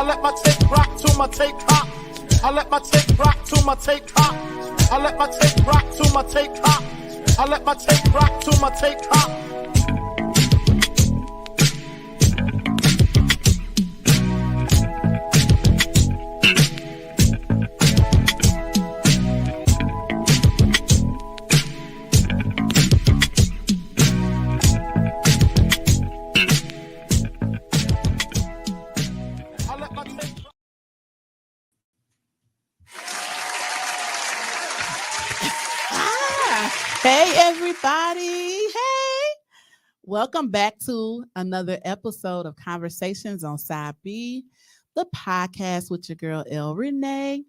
let my tape rock to my tape hop. I let my tape rock to my tape hop. I let my tape rock to my tape hop. I let my tape rock to my tape hop. Hey, everybody. Hey. Welcome back to another episode of Conversations on Side B, the podcast with your girl, El Renee.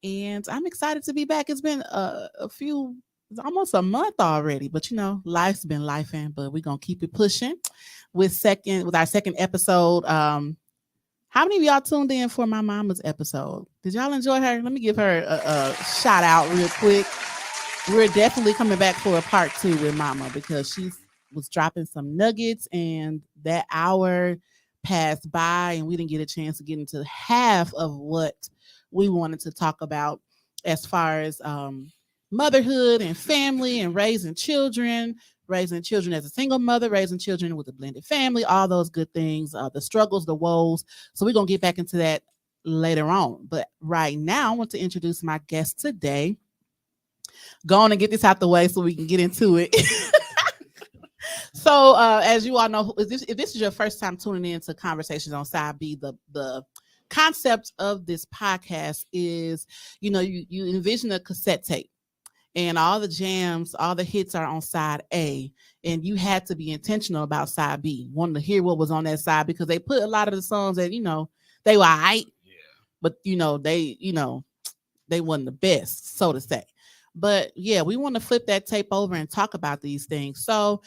And I'm excited to be back. It's been almost a month already, but you know, life's been lifing, but we're going to keep it pushing with our second episode. How many of y'all tuned in for my mama's episode? Did y'all enjoy her? Let me give her a shout out real quick. We're definitely coming back for a part 2 with Mama because she was dropping some nuggets and that hour passed by and we didn't get a chance to get into half of what we wanted to talk about as far as motherhood and family and raising children as a single mother, raising children with a blended family, all those good things, the struggles, the woes. So we're going to get back into that later on. But right now, I want to introduce my guest today. Go on and get this out the way so we can get into it. So as you all know, if this is your first time tuning in to Conversations on Side B, the concept of this podcast is, you know, you envision a cassette tape and all the jams, all the hits are on side A, and you had to be intentional about side B, wanting to hear what was on that side because they put a lot of the songs that, you know, they were right, but they wasn't the best, so to say. But yeah, we want to flip that tape over and talk about these things. So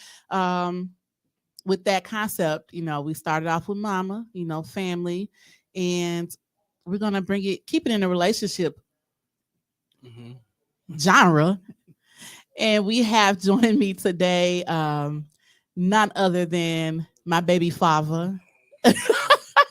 with that concept, you know, we started off with Mama, you know, family, and we're going to keep it in a relationship genre. And we have joined me today, none other than my baby father.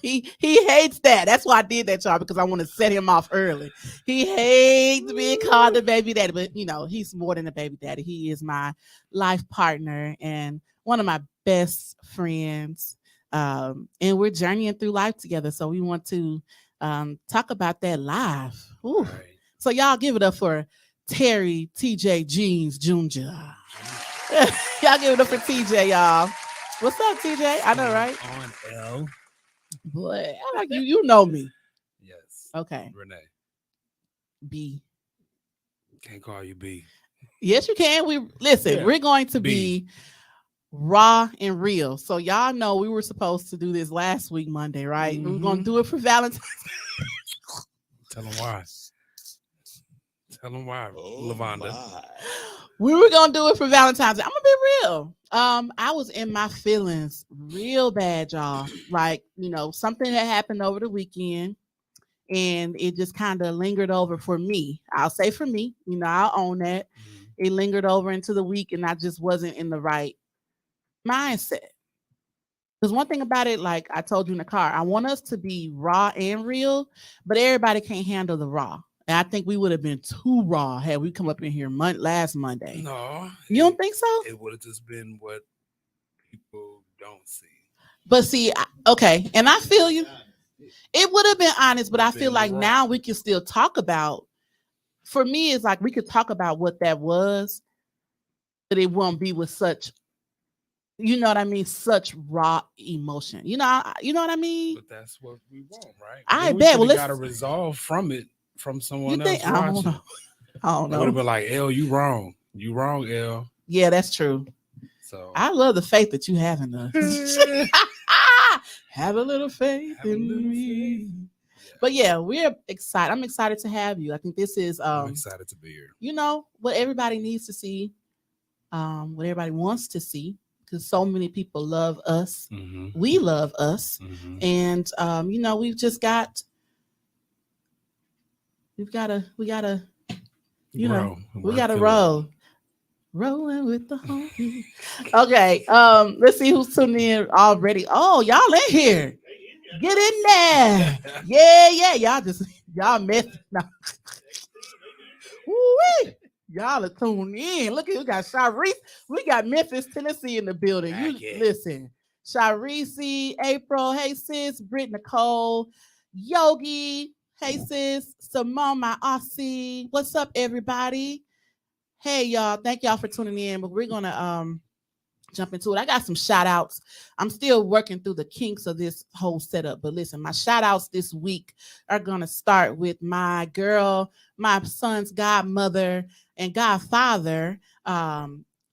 He hates that. That's why I did that, y'all, because I want to set him off early. He hates being called a baby daddy, but you know, he's more than a baby daddy. He is my life partner and one of my best friends. And we're journeying through life together. So we want to talk about that live. Right. So y'all give it up for Terry TJ Jeans Jr. Y'all give it up for TJ, y'all. What's up, TJ? I know, right? On L. Boy, I like you. You know me. Yes. Okay. Renee. B. Can't call you B. Yes, you can. We're going to be raw and real. So y'all know we were supposed to do this last week, Monday, right? Mm-hmm. We were going to do it for Valentine's. Tell them why. Tell them why, Lavonda. My. We were going to do it for Valentine's Day. I'm going to be real. I was in my feelings real bad, y'all. Like, you know, something that happened over the weekend and it just kind of lingered over for me. I'll say for me, you know, I'll own that. Mm-hmm. It lingered over into the week and I just wasn't in the right mindset. Because one thing about it, like I told you in the car, I want us to be raw and real, but everybody can't handle the raw. And I think we would have been too raw had we come up in here last Monday. No. You don't think so? It would have just been what people don't see. But see, okay, and I feel you. It would have been honest, but I feel like raw. Now we can still talk about, for me, it's like we could talk about what that was, but it won't be with such, you know what I mean, such raw emotion. You know what I mean? But that's what we want, right? I bet. Well, got to resolve from it. From someone else watching. I don't know. It would have been like, L, you wrong. You wrong, L. Yeah, that's true. So I love the faith that you have in us. Have a little faith in me. Yeah. But yeah, we're excited. I'm excited to have you. I think this is I'm excited to be here. You know, what everybody needs to see, what everybody wants to see, because so many people love us. Mm-hmm. We love us. Mm-hmm. And you know, we gotta, you know, we gotta roll. Rolling with the homie. Okay, let's see who's tuning in already. Oh, y'all in here. Get in there. Yeah. Y'all messing. No. Woo-wee. Y'all are tuned in. Look at we got Sharice. We got Memphis, Tennessee in the building. Listen. Sharice, April, hey sis, Britt Nicole, Yogi, hey sis, Simone, my Aussie. What's up, everybody? Hey y'all, thank y'all for tuning in. But we're gonna jump into it. I got some shout outs. I'm still working through the kinks of this whole setup. But listen, my shout outs this week are going to start with my girl, my son's godmother and godfather,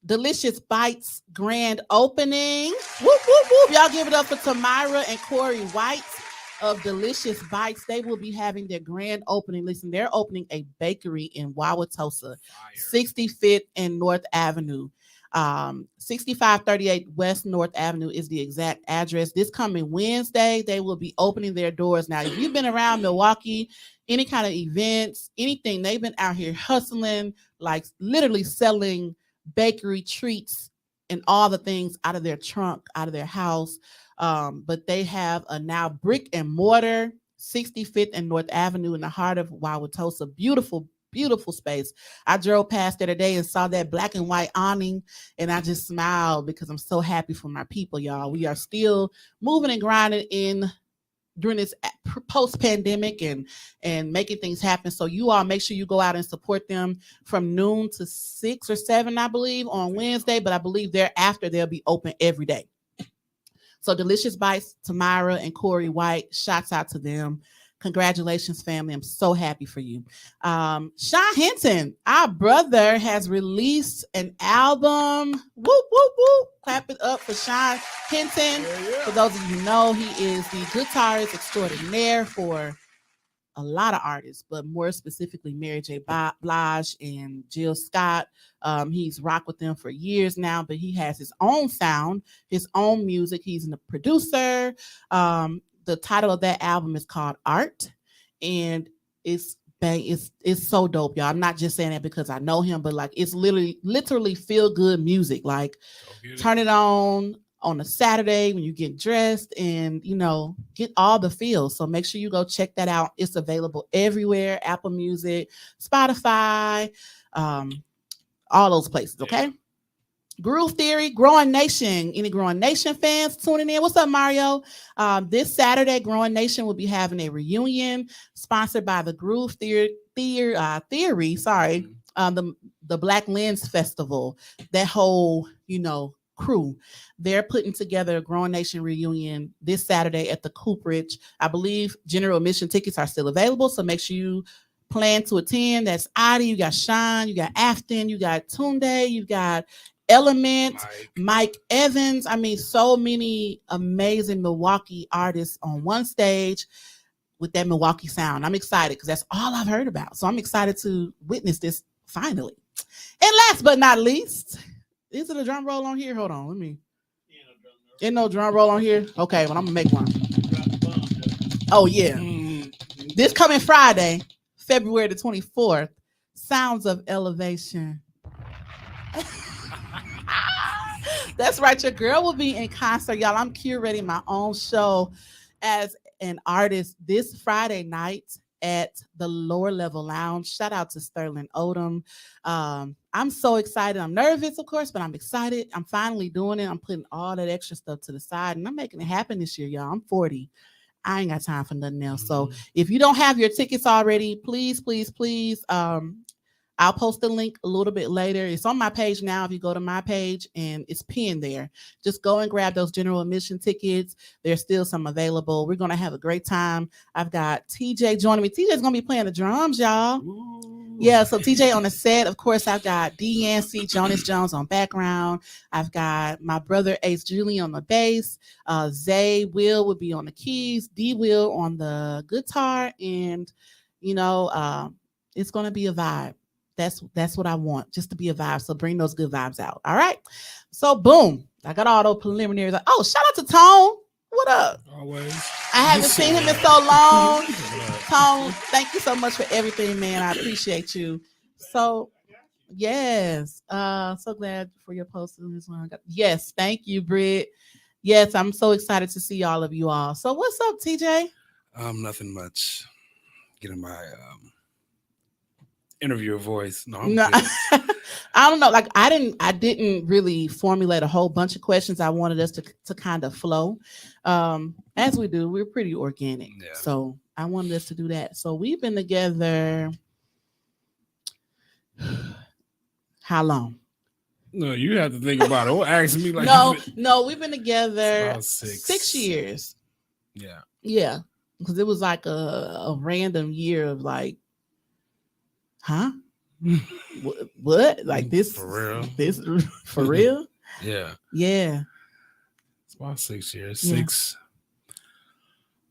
Delicious Bites grand opening. Whoop, whoop, whoop. Y'all give it up for Tamira and Corey White of Delicious Bites. They will be having their grand opening. Listen, they're opening a bakery in Wauwatosa, 65th and North Avenue. 6538 West North Avenue is the exact address. This coming Wednesday, they will be opening their doors. Now, if you've been around Milwaukee, any kind of events, anything, they've been out here hustling, like literally selling bakery treats and all the things out of their trunk, out of their house. But they have a now brick and mortar, 65th and North Avenue in the heart of Wauwatosa. Beautiful space. I drove past there today and saw that black and white awning, and I just smiled because I'm so happy for my people, y'all. We are still moving and grinding in during this post-pandemic and making things happen. So you all make sure you go out and support them from noon to 6 or 7, I believe, on Wednesday, but I believe thereafter they'll be open every day. So Delicious Bites, Tamira and Corey White, shouts out to them. Congratulations, family. I'm so happy for you. Sean Hinton, our brother, has released an album. Whoop, whoop, whoop. Clap it up for Sean Hinton. Yeah. For those of you who know, he is the guitarist extraordinaire for a lot of artists, but more specifically Mary J. Blige and Jill Scott. He's rocked with them for years now, but he has his own sound, his own music. He's a producer. The title of that album is called Art, and it's so dope, y'all. I'm not just saying that because I know him, but like it's literally feel good music. Like turn it on a Saturday when you get dressed and get all the feels. So make sure you go check that out. It's available everywhere: Apple Music, Spotify, all those places. Okay. Groove Theory, Growing Nation. Any Growing Nation fans tuning in? What's up, Mario? This Saturday, Growing Nation will be having a reunion sponsored by the Groove Theory. The Black Lens Festival. That whole, crew. They're putting together a Growing Nation reunion this Saturday at the Cooperage. I believe general admission tickets are still available, so make sure you plan to attend. That's Adi, you got Sean, you got Afton, you got Tunde, you got Element, Mike Evans. I mean, so many amazing Milwaukee artists on one stage with that Milwaukee sound. I'm excited because that's all I've heard about. So I'm excited to witness this finally. And last but not least, is it a drum roll on here? Hold on, let me. Ain't no drum roll on here? Okay, well, I'm going to make one. Oh, yeah. This coming Friday, February the 24th, Sounds of Elevation. That's right. Your girl will be in concert, y'all. I'm curating my own show as an artist this Friday night at the Lower Level Lounge. Shout out to Sterling Odom. I'm so excited. I'm nervous, of course, but I'm excited. I'm finally doing it. I'm putting all that extra stuff to the side, and I'm making it happen this year, y'all. I'm 40. I ain't got time for nothing else. So if you don't have your tickets already, please, I'll post the link a little bit later. It's on my page now. If you go to my page and it's pinned there, just go and grab those general admission tickets. There's still some available. We're going to have a great time. I've got TJ joining me. TJ's going to be playing the drums, y'all. Ooh. Yeah, so TJ on the set. Of course, I've got DNC, Jonas Jones on background. I've got my brother Ace Julian on the bass. Zay Will would be on the keys. D Will on the guitar. And, it's going to be a vibe. That's what I want, just to be a vibe. So bring those good vibes out. All right. So boom, I got all those preliminaries. Oh, shout out to Tone. What up? Always. I haven't seen him in so long. Tone, thank you so much for everything, man. I appreciate you. So yes, so glad for your post on this one. Yes, thank you, Britt. Yes, I'm so excited to see all of you all. So what's up, TJ? Nothing much. Getting my interviewer voice. No, no I don't know. Like I didn't really formulate a whole bunch of questions. I wanted us to kind of flow. As we do, we're pretty organic. Yeah. So I wanted us to do that. So we've been together how long? No, you have to think about it. Don't ask me like no, we've been together about 6 years. Yeah. Yeah. Because it was like a random year of like, huh? what? Like this for real? This for real? Yeah. Yeah. It's about 6 years. Yeah. 6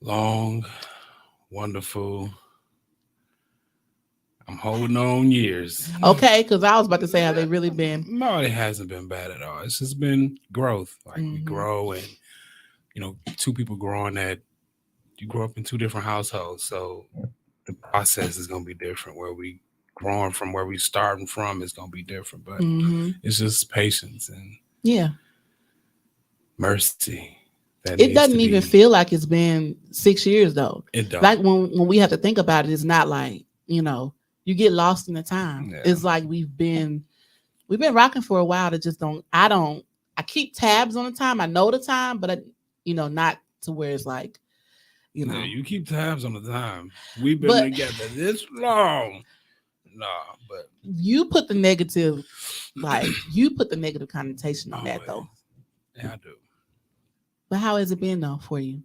long, wonderful. I'm holding on years. Okay, because I was about to say, have they really been? No, it hasn't been bad at all. It's just been growth. Like we grow, and two people growing that you grow up in 2 different households, so the process is going to be different. Where we growing from, where we starting from, is going to be different. But it's just patience and mercy. It doesn't even feel like it's been 6 years though. It does. Like when we have to think about it, it's not like you get lost in the time. Yeah. It's like we've been rocking for a while. I keep tabs on the time. I know the time, but not to where it's like, Yeah, you keep tabs on the time. We've been together this long. Nah, but you put the negative, connotation on that though. Yeah, I do. But how has it been though for you?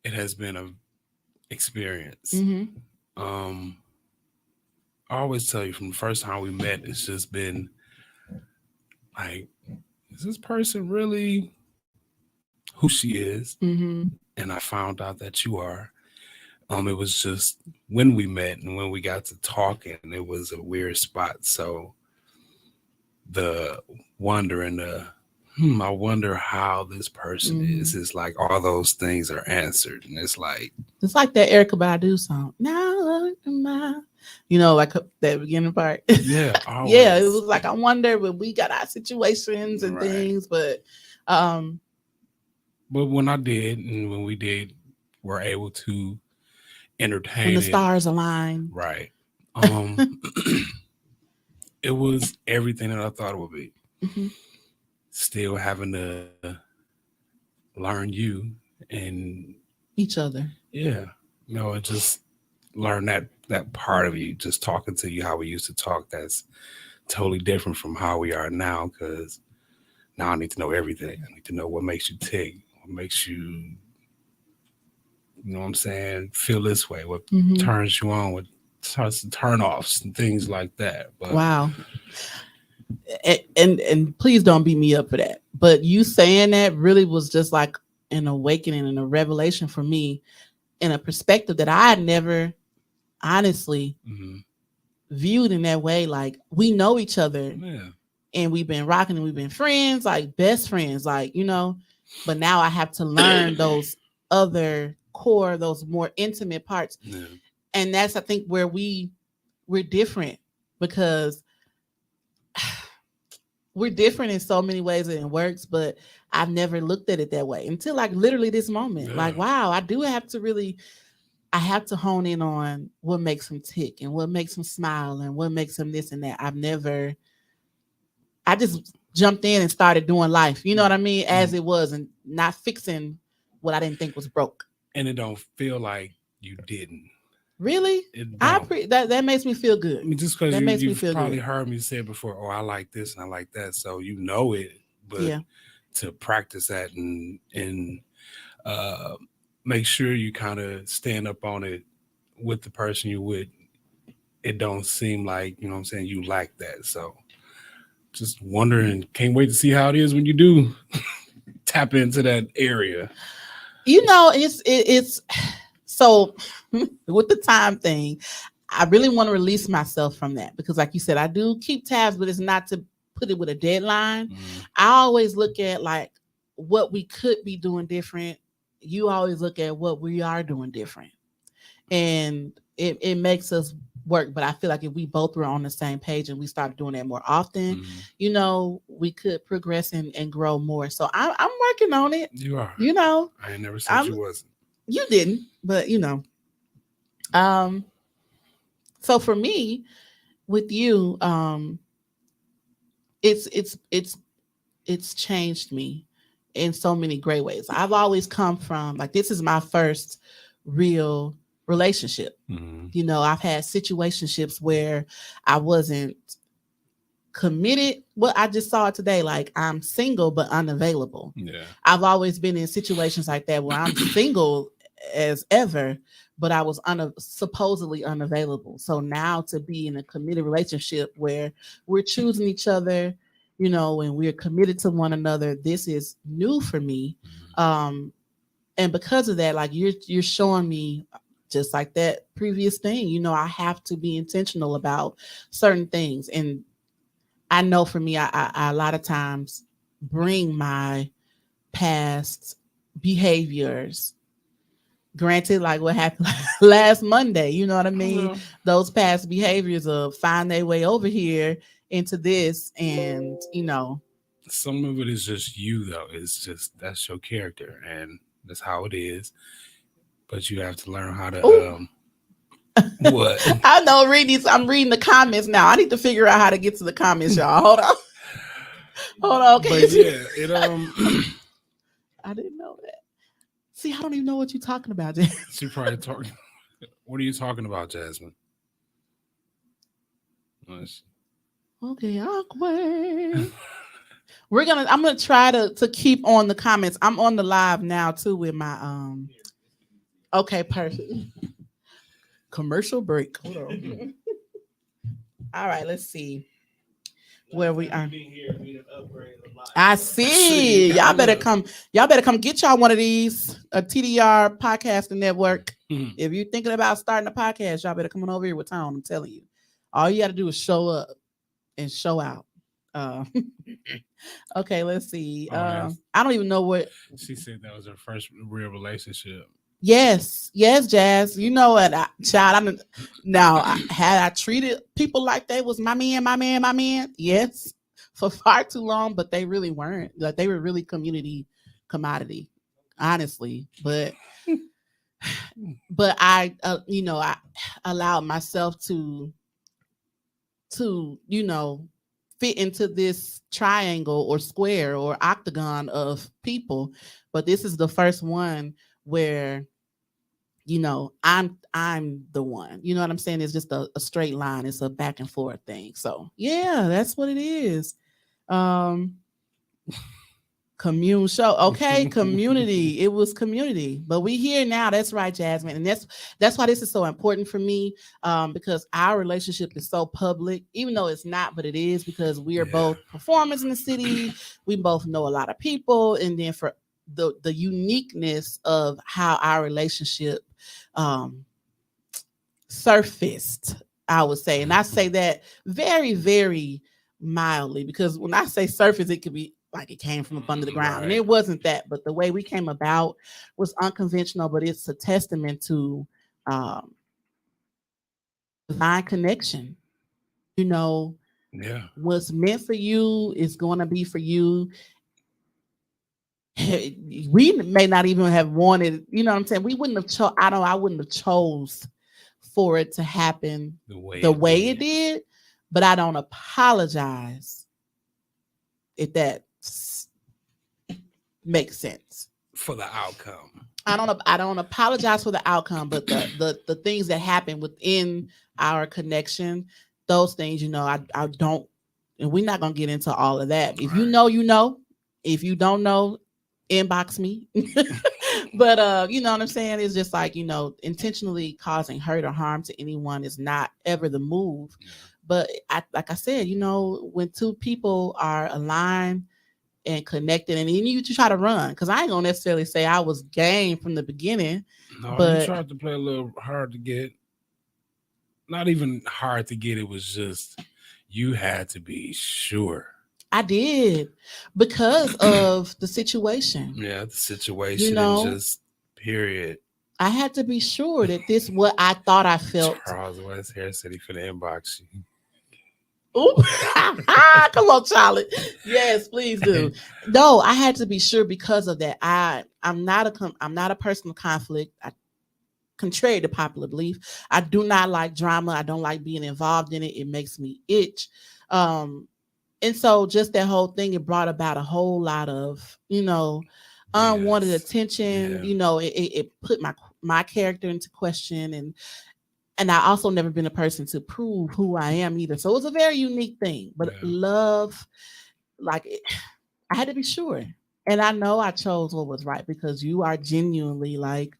It has been an experience. I always tell you from the first time we met, it's just been like, is this person really who she is? And I found out that you are. It was just when we met and when we got to talking, it was a weird spot. So the wonder and I wonder how this person is. It's like all those things are answered, and it's like that Erykah Badu song. Now, like that beginning part. Yeah, always. Yeah. It was like I wonder when we got our situations and things, but when I did, and when we did, we're able to entertain. When the stars align, right? It was everything that I thought it would be. Still having to learn you and each other. Yeah. And just learn that part of you, just talking to you how we used to talk. That's totally different from how we are now, because now I need to know everything. I need to know what makes you tick, what makes you, what I'm saying, feel this way, what turns you on, what starts to turn offs and things like that. But wow. And please don't beat me up for that. But you saying that really was just like an awakening and a revelation for me in a perspective that I had never honestly viewed in that way. Like we know each other and we've been rocking and we've been friends, like best friends, like, but now I have to learn those other core, those more intimate parts. Yeah. And that's, I think, where we're different, because we're different in so many ways and it works, but I've never looked at it that way until like literally this moment. Yeah. Like, wow, I have to hone in on what makes him tick and what makes him smile and what makes him this and that. I just jumped in and started doing life, you know what I mean, as it was, and not fixing what I didn't think was broke. And it don't feel like you didn't. Really? That makes me feel good. I mean, just because you've probably heard me say before, oh, I like this and I like that. So you know it, but to practice that and make sure you kind of stand up on it with the person you with, it don't seem like, you like that. So just wondering, can't wait to see how it is when you do tap into that area. It's so with the time thing, I really want to release myself from that, because like you said, I do keep tabs, but it's not to put it with a deadline. I always look at like what we could be doing different. You always look at what we are doing different, and it makes us work. But I feel like if we both were on the same page and we started doing that more often, we could progress and grow more. So I'm working on it. You are. You know, I ain't never said you wasn't. you didn't, but you know. So for me, with you, it's changed me in so many great ways. I've always come from like this is my first real relationship. Mm-hmm. You know, I've had situationships where I wasn't committed. Well, I just saw it today. Like I'm single but unavailable. Yeah. I've always been in situations like that where I'm single as ever, but I was supposedly unavailable. So now to be in a committed relationship where we're choosing each other, you know, and we're committed to one another, this is new for me. And because of that, like you're showing me just like that previous thing, you know, I have to be intentional about certain things. And I know for me, I a lot of times bring my past behaviors. Granted, like what happened last Monday, you know what I mean? Those past behaviors of find their way over here into this, and you know, some of it is just you though. It's just that's your character, and that's how it is. But you have to learn how to. What? I know. I'm reading the comments now. I need to figure out how to get to the comments, y'all. Hold on. Okay. But yeah, it I didn't know that. See, I don't even know what you're talking about, Jasmine. She probably talking. What are you talking about, Jasmine? Okay, awkward. I'm gonna try to keep on the comments. I'm on the live now too with my Okay, perfect. Commercial break. Hold on. All right, let's see where we are. I see. Y'all better come get y'all one of these, a TDR podcasting network. Mm-hmm. If you're thinking about starting a podcast, y'all better come on over here with Tone. I'm telling you. All you got to do is show up and show out. Okay, let's see. I don't even know what she said. That was her first real relationship. Yes, Jazz. You know what, child? Had I treated people like they was my man? Yes, for far too long, but they really weren't. Like they were really community commodity, honestly. But I, I allowed myself to fit into this triangle or square or octagon of people. But this is the first one where, I'm the one. You know what I'm saying? It's just a straight line. It's a back and forth thing. So yeah, that's what it is. Commune show. Okay, community. It was community. But we here now. That's right, Jasmine. And that's why this is so important for me. Because our relationship is so public, even though it's not, but it is, because we are both performers in the city. We both know a lot of people. And then for the uniqueness of how our relationship surfaced, I would say. And I say that very, very mildly, because when I say surface, it could be like it came from up under the ground. Right. And it wasn't that, but the way we came about was unconventional, but it's a testament to divine connection. What's meant for you is going to be for you. We may not even have wanted, you know what I'm saying? We wouldn't have I wouldn't have chose for it to happen the way it did, but I don't apologize if that makes sense. For the outcome. I don't apologize for the outcome, but the things that happen within our connection, those things, I don't, and we're not gonna get into all of that. If you know, you know. If you don't know, inbox me. But you know what I'm saying? It's just like, intentionally causing hurt or harm to anyone is not ever the move. But like I said, when two people are aligned and connected, and you try to run, because I ain't gonna necessarily say I was game from the beginning. No, but you tried to play a little hard to get. Not even hard to get. It was just you had to be sure. I did, because of the situation. Yeah, the situation, just period. I had to be sure that this what I thought I felt. Charles West Hair said he finna inbox you. Ooh. Come on, Charlie. Yes, please do. No, I had to be sure because of that. I'm not a person of conflict. Contrary to popular belief, I do not like drama. I don't like being involved in it. It makes me itch. And so just that whole thing, it brought about a whole lot of, unwanted attention. Yeah. It put my character into question, and I also never been a person to prove who I am either. So it was a very unique thing. But love, I had to be sure. And I know I chose what was right because you are genuinely like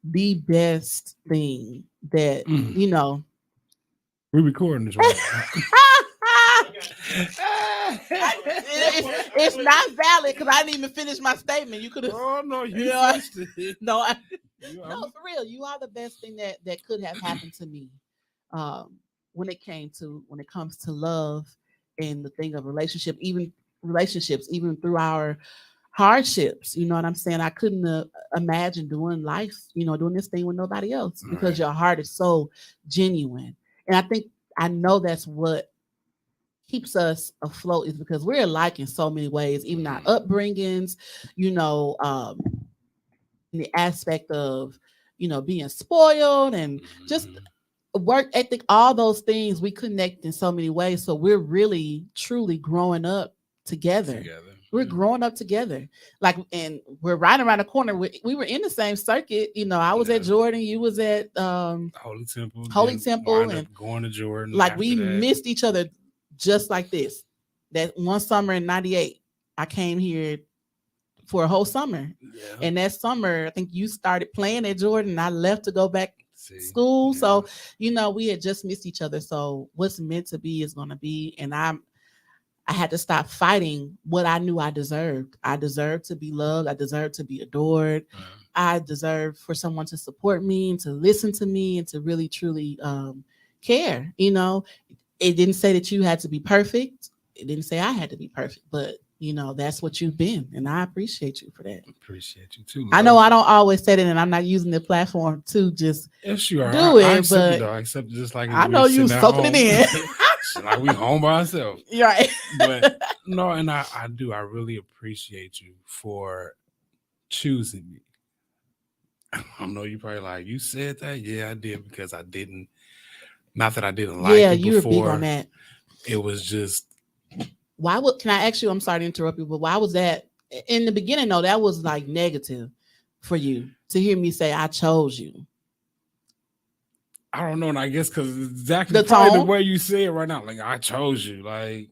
the best thing that, We're recording this right. it's not valid because I didn't even finish my statement. You could have. Oh no, you finished it. No, no, for real. You are the best thing that could have happened to me. When it comes to love and the thing of relationships, even through our hardships. You know what I'm saying? I couldn't imagine doing life, doing this thing with nobody else because your heart is so genuine. And I know that's what keeps us afloat is because we're alike in so many ways, even our upbringings, in the aspect of, being spoiled and just work ethic, all those things we connect in so many ways. So we're really, truly growing up together. We're growing up together. And we're right around the corner. We were in the same circuit. I was at Jordan. You was at Holy Temple. And going to Jordan. We missed each other just like this. That one summer in 98, I came here for a whole summer. Yeah. And that summer, I think you started playing at Jordan. And I left to go back to school. Yeah. So, we had just missed each other. So what's meant to be is going to be. And I had to stop fighting what I knew I deserved. I deserved to be loved. I deserved to be adored. I deserved for someone to support me and to listen to me and to really, truly care. It didn't say that you had to be perfect. It didn't say I had to be perfect, but that's what you've been. And I appreciate you for that. Appreciate you too. Love. I know I don't always say that, and I'm not using the platform to just you are. do it, I accept it, though. I accept it just like I know you soaking it in. Like we home by ourselves. Right. But no, and I do. I really appreciate you for choosing me. I know you probably like, you said that? Yeah, I did because I didn't. Not that I didn't like it before. Yeah, you were big on that. It was just. Can I ask you, I'm sorry to interrupt you, but why was that in the beginning? No, that was like negative for you to hear me say, I chose you. I don't know. And I guess because exactly the way you say it right now, like I chose you. Like,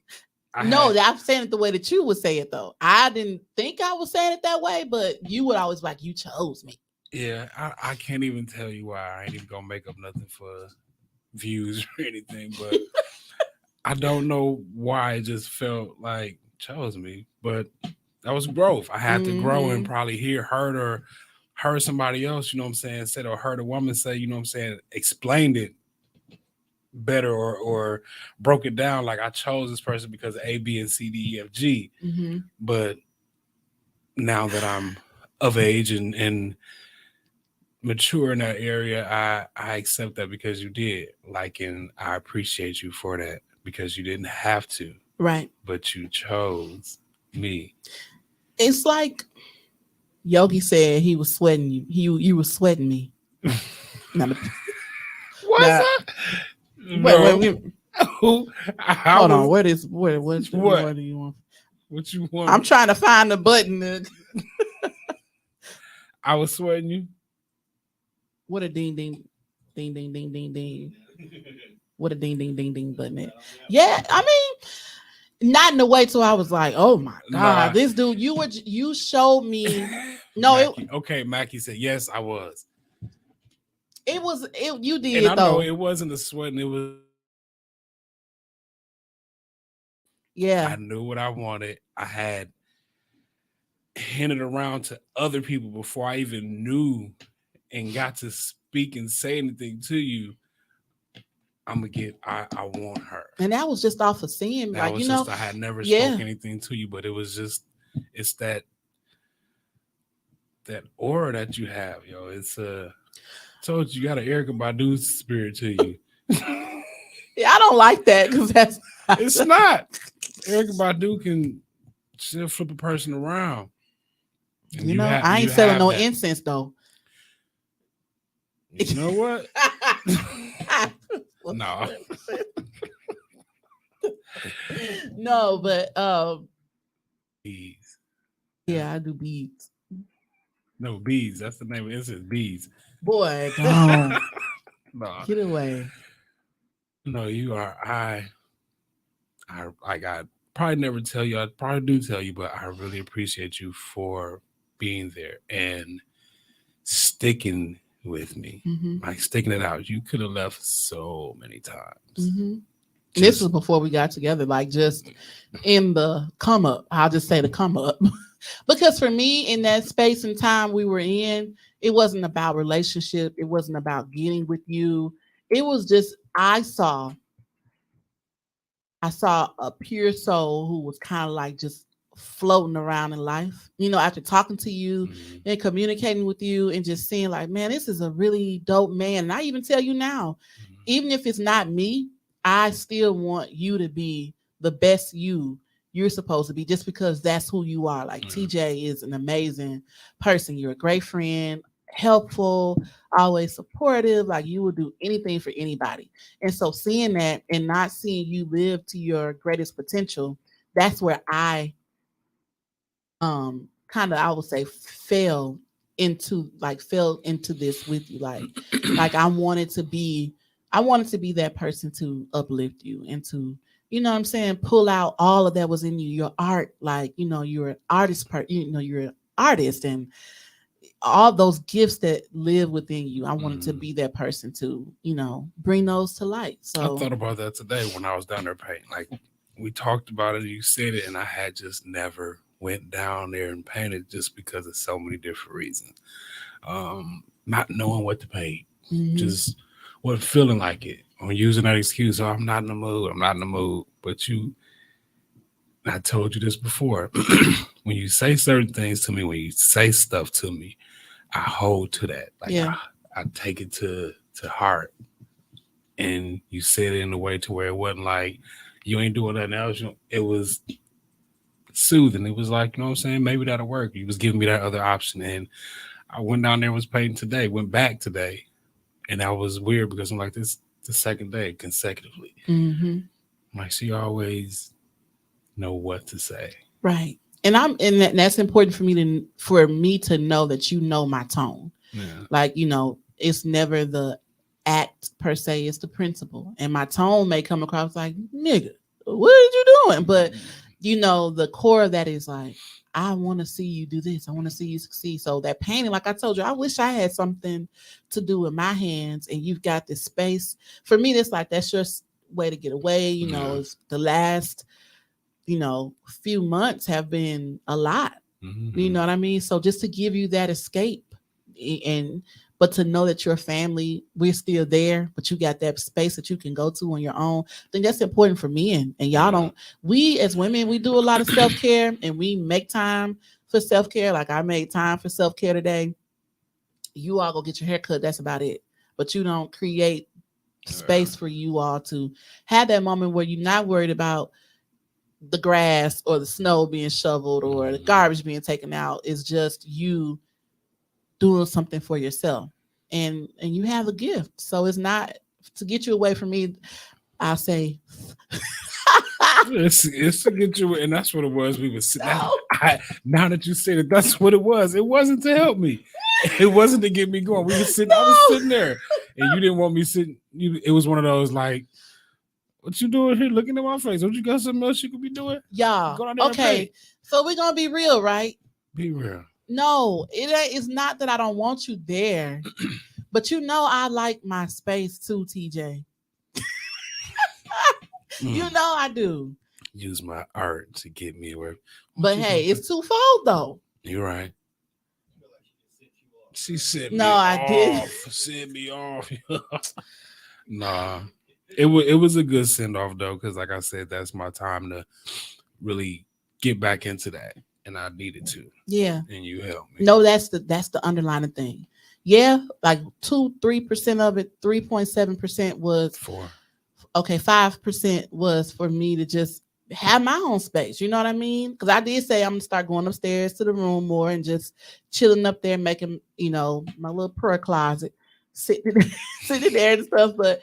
I'm saying it the way that you would say it though. I didn't think I was saying it that way, but you would always like, you chose me. Yeah. I can't even tell you why. I ain't even going to make up nothing for views or anything, but I don't know why it just felt like chose me, but that was growth. I had to grow and probably heard somebody else, said, or heard a woman say, explained it better or broke it down. Like I chose this person because of A, B, and C, D, E, F, G. Mm-hmm. But now that I'm of age and mature in that area, I accept that because you did. And I appreciate you for that. Because you didn't have to. Right. But you chose me. It's like Yogi said he was sweating you. You were sweating me. What's that? Wait. Hold on. What do you want? What you want? I'm trying to find the button. I was sweating you. What a ding ding ding. What a ding ding ding ding button is. Yeah, I mean, not in a way till I was like, oh my God, this dude, you showed me. No, Mackie said yes, I was. You did and I though. know it wasn't a sweating, it was. Yeah. I knew what I wanted. I had hinted around to other people before I even knew and got to speak and say anything to you. I want her. And that was just off of seeing me. I had never spoken anything to you, but it was just, it's that aura that you have, yo. It's told you got an Erykah Badu spirit to you. Yeah, I don't like that because It's not. Erykah Badu can still flip a person around. And You know, have- I ain't you selling have no that. incense though. You know what? No. No, but Bees. yeah, I do beads. No, bees. That's the name of it. It says bees. Boy, don't No. get away. No, you are. I probably never tell you. I probably do tell you, but I really appreciate you for being there and sticking with me, Mm-hmm. like sticking it out. You could have left so many times. Mm-hmm. This Just- was before we got together, like just in the come up. I'll just say the come up. Because for me, in that space and time we were in, it wasn't about relationship. It wasn't about getting with you. It was just I saw a pure soul who was kind of like just floating around in life. You know, after talking to you Mhm. and communicating with you and just seeing like, man, this is a really dope man. And I even tell you now, Mhm. even if it's not me, I still want you to be the best you're supposed to be, just because that's who you are. Like Mhm. TJ is an amazing person. You're a great friend, helpful, always supportive. Like you will do anything for anybody. And so seeing that and not seeing you live to your greatest potential, that's where I kind of I would say fell into this with you. Like I wanted to be that person to uplift you and to, you know what I'm saying, pull out all of that was in you, your art, like, you know, you're an artist you're an artist, and all those gifts that live within you. I wanted to be that person to, you know, bring those to light. So I thought about that today when I was down there painting. Like we talked about it, you said it, and I had just never went down there and painted just because of so many different reasons. Not knowing what to paint, mhm. just what feeling like it. I'm using that excuse, oh, I'm not in the mood. I'm not in the mood. But I told you this before. When you say certain things to me, when you say stuff to me, I hold to that. Like Yeah. I take it to heart. And you said it in a way to where it wasn't like you ain't doing nothing else. It was soothing. It was like, you know what I'm saying? Maybe that'll work. You was giving me that other option. And I went down there and was painting today, went back today. And that was weird because I'm like, this is the second day consecutively. Mm-hmm. I'm like, she always know what to say. Right. And that's important for me to know that you know my tone. Yeah. Like, you know, it's never the act per se, it's the principle. And my tone may come across like, nigga, what are you doing? But you know, the core of that is like, I want to see you do this. I want to see you succeed. So that painting, like I told you, I wish I had something to do with my hands, and you've got this space. For me, that's your way to get away. You know, it's the last, you know, few months have been a lot. Mm-hmm. You know what I mean? So just to give you that escape, but to know that your family, we're still there, but you got that space that you can go to on your own. I think that's important for men. And y'all don't, we as women, we do a lot of self-care, and we make time for self-care. Like I made time for self-care today. You all go get your hair cut. That's about it. But you don't create space for you all to have that moment where you're not worried about the grass or the snow being shoveled or the garbage being taken out. It's just you doing something for yourself, and you have a gift. So it's not to get you away from me. I'll say it's to get you, and that's what it was. We were sitting. Now that you said it, that's what it was. It wasn't to help me. It wasn't to get me going. We were sitting. I was sitting there, and you didn't want me sitting. It was one of those like, what you doing here? Looking at my face. Don't you got something else you could be doing? Y'all. Okay, so we're gonna be real, right? Be real. No, it's not that I don't want you there, but you know I like my space too, TJ. You know I do. Use my art to get me where. But hey, it's twofold though. You're right. She sent me I off. did. Sent me off. Nah. It was a good send off though, because like I said, that's my time to really get back into that. And I needed to. Yeah. And you helped me. No, that's the underlying thing. Yeah, like 2-3% of it, 3.7% was okay, 5% was for me to just have my own space. You know what I mean? Because I did say I'm gonna start going upstairs to the room more and just chilling up there, making, my little prayer closet, sitting sitting there and stuff. But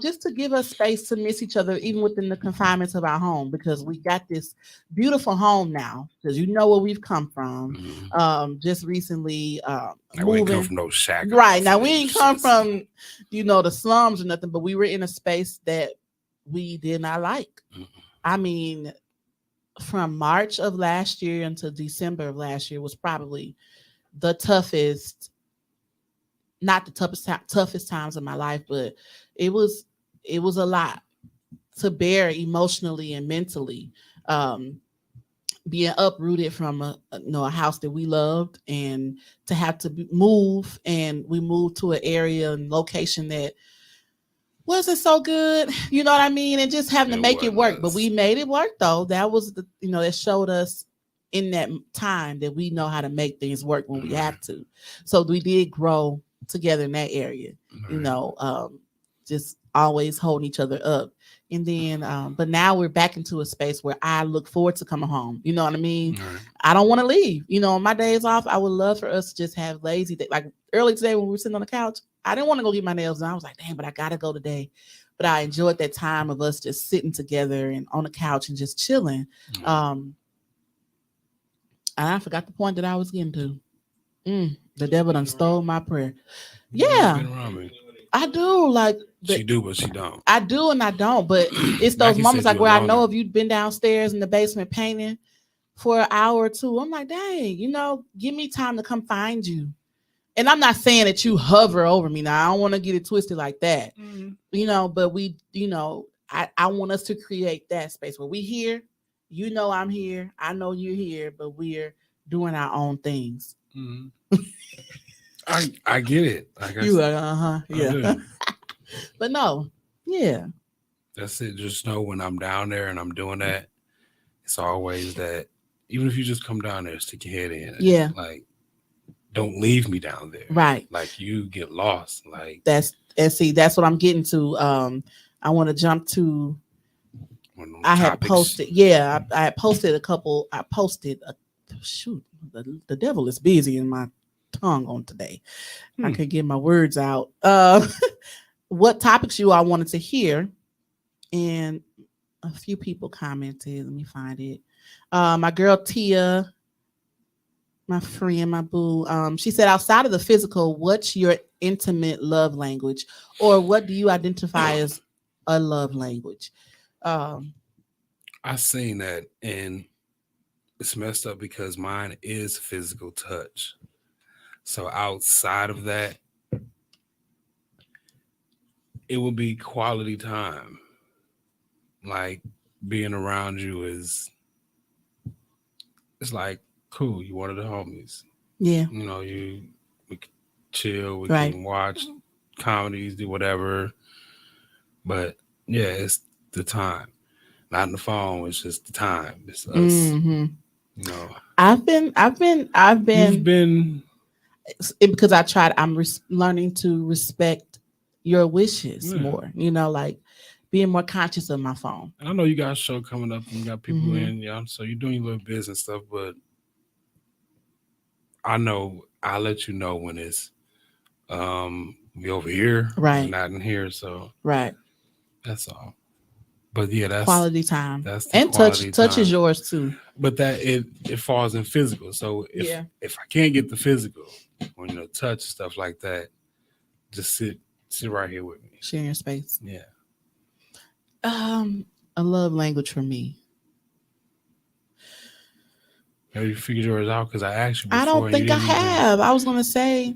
just to give us space to miss each other, even within the confinements of our home, because we got this beautiful home now. Because where we've come from. Just recently, Like we ain't come moving. from no shack. Right now, we ain't come from the slums or nothing, but we were in a space that we did not like. I mean, from March of last year until December of last year was probably the toughest, not the toughest times of my life, but it was a lot to bear emotionally and mentally. Being uprooted from a house that we loved, and to have to move, and we moved to an area and location that wasn't so good, you know what I mean, and just having to make it work. But we made it work, though. That was it showed us in that time that we know how to make things work when we have to. So we did grow together in that area, just always holding each other up. And then, but now we're back into a space where I look forward to coming home. You know what I mean? I don't want to leave. On my days off, I would love for us to just have lazy day. Like early today when we were sitting on the couch, I didn't want to go get my nails done. I was like, dang, but I got to go today. But I enjoyed that time of us just sitting together and on the couch and just chilling. And I forgot the point that I was getting to. The devil done stole my prayer. Yeah. I do. Like, she do, but she don't. I do and I don't. But it's those moments like where I know if you've been downstairs in the basement painting for an hour or two, I'm like, dang, give me time to come find you. And I'm not saying that you hover over me now. I don't want to get it twisted like that. But we, I want us to create that space where we here. I'm here. I know you're here, but we're doing our own things. I get it. Yeah. But no, yeah. That's it. Just know when I'm down there and I'm doing that, it's always that. Even if you just come down there, stick your head in. Yeah. Like, don't leave me down there. Right. Like you get lost. Like that's what I'm getting to. I want to jump to. I had posted. Yeah, I had posted a couple. I posted shoot. The devil is busy in my tongue on today. I could get my words out. What topics you all wanted to hear, and a few people commented. Let me find it. My girl Tia, my friend, my boo. She said, outside of the physical, what's your intimate love language, or what do you identify as a love language? I seen that, and it's messed up because mine is physical touch. So outside of that, it will be quality time. Like being around you it's like cool. You one of the homies. Yeah. We can chill, we can watch comedies, do whatever. But yeah, it's the time. Not on the phone, it's just the time. It's us. I've been You've been because I'm learning to respect your wishes more, like being more conscious of my phone. And I know you got a show coming up and you got people in, so you're doing your little business stuff, but I know I'll let you know when it's we over here, not in here. So that's all. But yeah, that's quality time. That's and touch is yours too. But that it falls in physical. So if I can't get the physical, or touch stuff like that, just sit right here with me. Share your space. Yeah. A love language for me. Have you figured yours out? Because I asked you before. I don't think I have. I was gonna say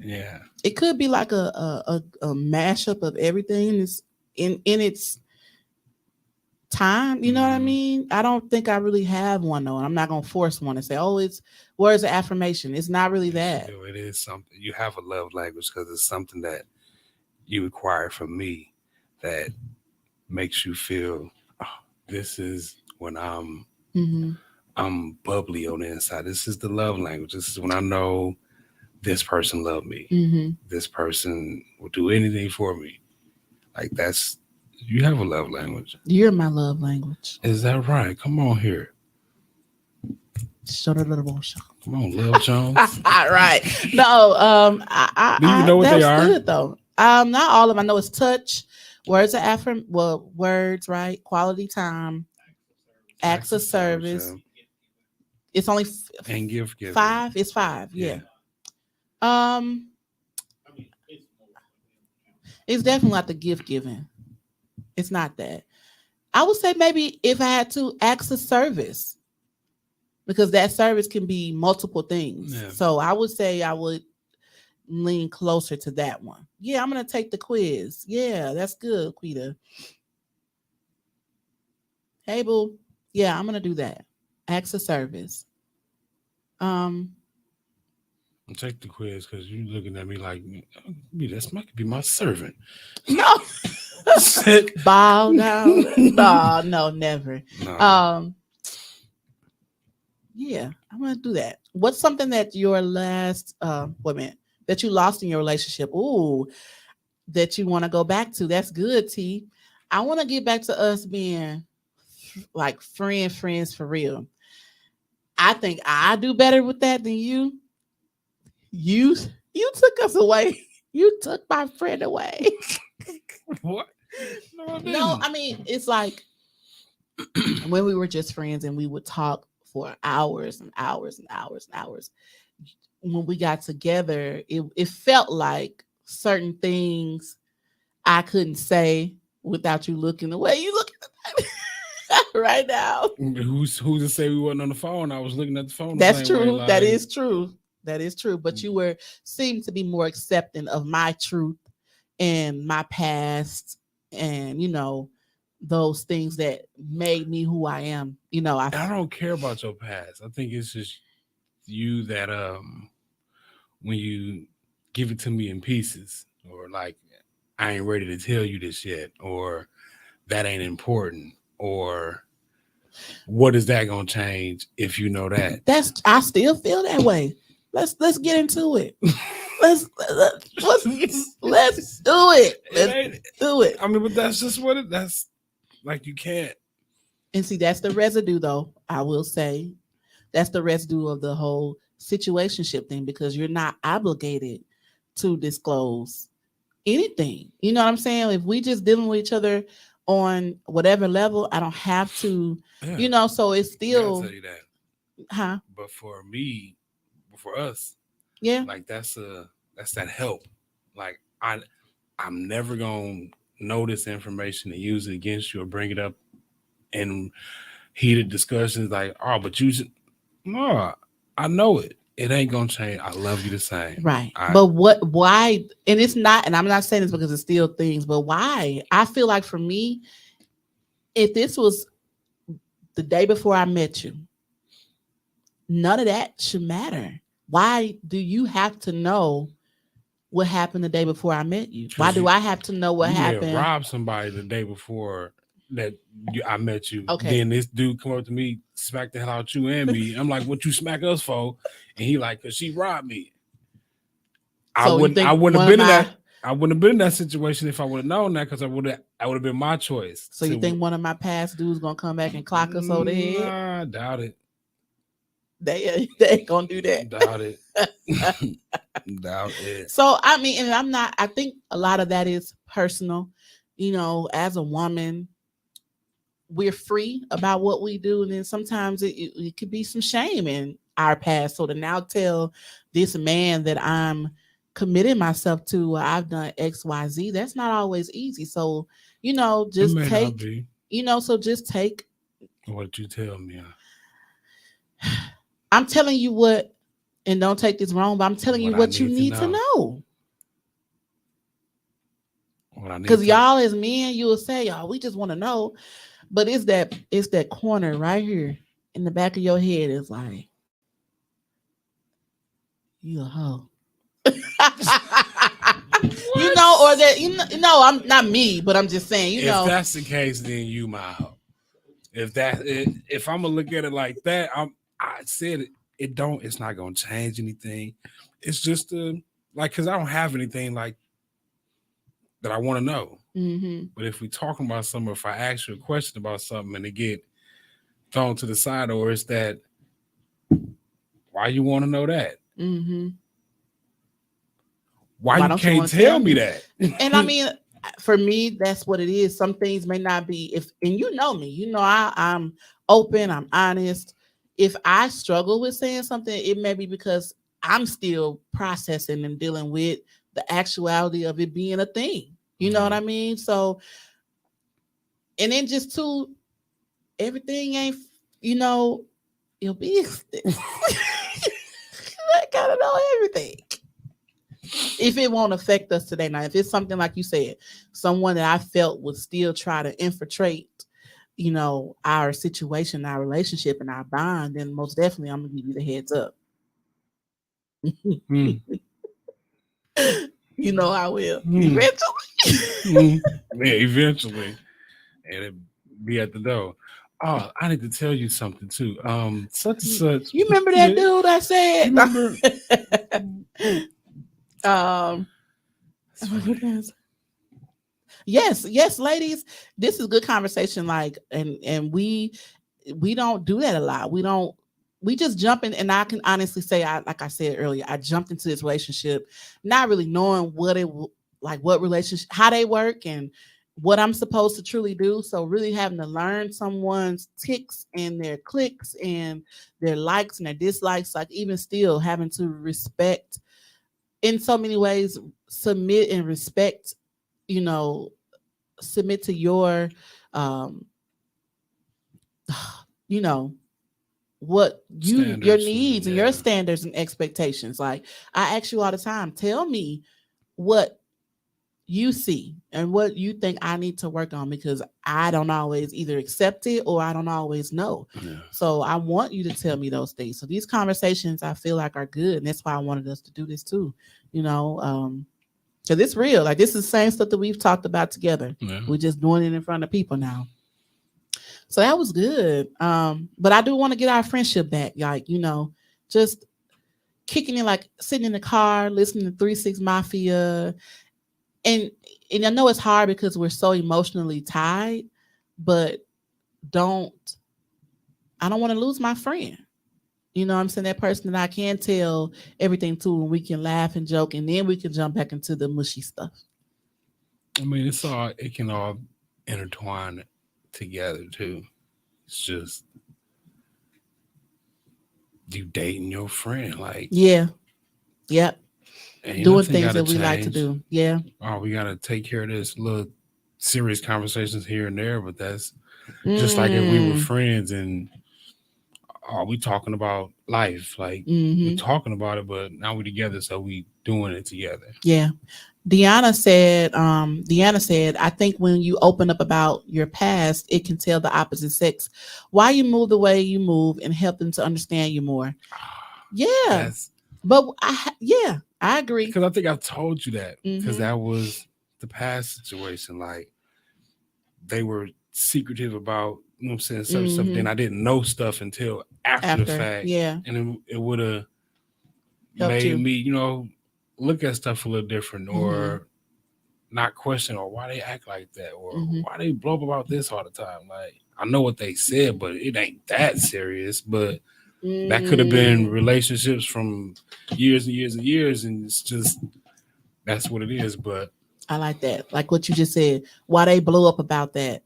it could be like a mashup of everything is in its time. You know what I mean? I don't think I really have one though, and I'm not gonna force one and say, "Oh, it's words of affirmation." It's not really that. It is something. You have a love language because it's something that you require from me that makes you feel, this is when I'm bubbly on the inside. This is the love language. This is when I know this person loved me. This person will do anything for me. Like that's You have a love language. You're my love language. Is that right? Come on here. Shut a little show. Come on, Lil Jones. All right. No, Do you know what they are? Good though. Not all of them. I know it's touch, words of affirmation. Well, words, right? Quality time, acts of service. It's only and gift giving. 5. It's 5. Yeah. It's definitely not the gift giving. It's not that. I would say maybe if I had to, acts of service, because that service can be multiple things. Yeah. So I would say I would lean closer to that one. Yeah, I'm gonna take the quiz. Yeah, that's good, Quita. Hey, boo. Yeah, I'm gonna do that. Acts of service. Take the quiz because you looking at me like me. That's might be my servant. No. Bow down. No, never. No. Yeah, I'm gonna do that. What's something that your last that you lost in your relationship? Ooh, that you want to go back to. That's good, T. I want to get back to us being like friends for real. I think I do better with that than you. You took us away. You took my friend away. What? No, I mean, it's like when we were just friends and we would talk for hours and hours and hours and hours. When we got together, it felt like certain things I couldn't say without you looking the way you look right now. Who's to say we wasn't on the phone? I was looking at the phone. That's true. Way, like... That is true. That is true. But you seemed to be more accepting of my truth and my past, and those things that made me who I am. I don't care about your past. I think it's just you that when you give it to me in pieces, or like I ain't ready to tell you this yet, or that ain't important, or what is that gonna change if you know that? I still feel that way. Let's get into it. Let's do it. Let's do it. I mean, but that's just that's like you can't. And see, that's the residue, though. I will say, that's the residue of the whole situationship thing, because you're not obligated to disclose anything. You know what I'm saying? If we just dealing with each other on whatever level, I don't have to. Yeah. So it's still. I'll tell you that. Huh? But for me, for us, yeah, like that's that help. Like I'm never gonna know this information and use it against you or bring it up in heated discussions. Like, oh, but no, I know it. It ain't gonna change. I love you the same. Right. But why? And it's not, and I'm not saying this because it's still things, but why? I feel like for me, if this was the day before I met you, none of that should matter. Why do you have to know what happened the day before I met you? Why do I have to know what happened? You robbed somebody the day before that I met you. Okay. Then this dude come up to me, smack the hell out you and me. I'm like, what you smack us for? And he like, cause she robbed me. I wouldn't have been in that. I wouldn't have been in that situation if I would have known that, because I would have been my choice. So you think one of my past dudes gonna come back and clock us over the head? Nah, I doubt it. They ain't gonna do that. Doubt it. Doubt it. So I mean, and I think a lot of that is personal. As a woman, we're free about what we do, and then sometimes it could be some shame in our past. So to now tell this man that I'm committing myself to, I've done XYZ, that's not always easy. So just take. So just take. What you tell me? I'm telling you what, and don't take this wrong, but I'm telling you what you need to know. Because y'all as men, you will say, "Oh, we just want to know," but it's that corner right here in the back of your head. It's like, you a hoe. Or that I'm not me, but I'm just saying, if that's the case, then you my hoe. If I'm gonna look at it like that, I said it. It's not gonna change anything. It's just because I don't have anything like that I want to know. Mm-hmm. But if we're talking about something, if I ask you a question about something and it get thrown to the side, or it's that, why you want to know that? Mm-hmm. Why you don't can't tell me that? And I mean, for me, that's what it is. Some things may not be, and you know me, you know, I'm open, I'm honest. If I struggle with saying something, it may be because I'm still processing and dealing with the actuality of it being a thing. You know what I mean? So, and then just too, everything ain't, you know, it'll be, I gotta know everything. If it won't affect us today. Now, if it's something like you said, someone that I felt would still try to infiltrate, you know, our situation, our relationship, and our bond, then most definitely I'm gonna give you the heads up. You know I will. Eventually. Yeah, eventually. And it be at the door. Oh, I need to tell you something too. Such and such. You remember that dude I said? Yes, ladies. This is good conversation. Like, and we don't do that a lot. We just jump in, and I can honestly say, like I said earlier, I jumped into this relationship not really knowing what relationship, how they work, and what I'm supposed to truly do. So really having to learn someone's ticks and their clicks and their likes and their dislikes, like even still having to respect in so many ways, submit and respect, you know, submit to your, you know, what your needs and your standards and expectations. Like I ask you all the time, tell me what you see and what you think I need to work on, because I don't always either accept it or I don't always know. Yeah. So I want you to tell me those things. So these conversations I feel like are good. And that's why I wanted us to do this too, you know, because it's real. Like this is the same stuff that we've talked about together. Yeah. We're just doing it in front of people now. So that was good. But I do want to get our friendship back. Like, you know, just kicking it, like sitting in the car, listening to 3 6 Mafia. And I know it's hard because we're so emotionally tied, but I don't want to lose my friend. You know what I'm saying? That person that I can tell everything to, and we can laugh and joke, and then we can jump back into the mushy stuff. I mean, it can all intertwine together too. It's just you dating your friend, like yeah, yep. Doing things that we like to do. Yeah. Oh, we gotta take care of this little serious conversations here and there, but that's just like if we were friends and we talking about life, like we talking about it, but now we're together, so we doing it together. Yeah. Deanna said, I think when you open up about your past, it can tell the opposite sex why you move the way you move and help them to understand you more. Yeah. But I agree. Because I think I've told you that, because that was the past situation. Like they were secretive about, you know what I'm saying, certain stuff. Then I didn't know stuff until after the fact. Yeah. And it would have made me, you know, look at stuff a little different, or not question, or why they act like that, or why they blow up about this all the time. Like I know what they said, but it ain't that serious. But that could have been relationships from years and years and years, and it's just that's what it is. But I like that, like what you just said. Why they blow up about that?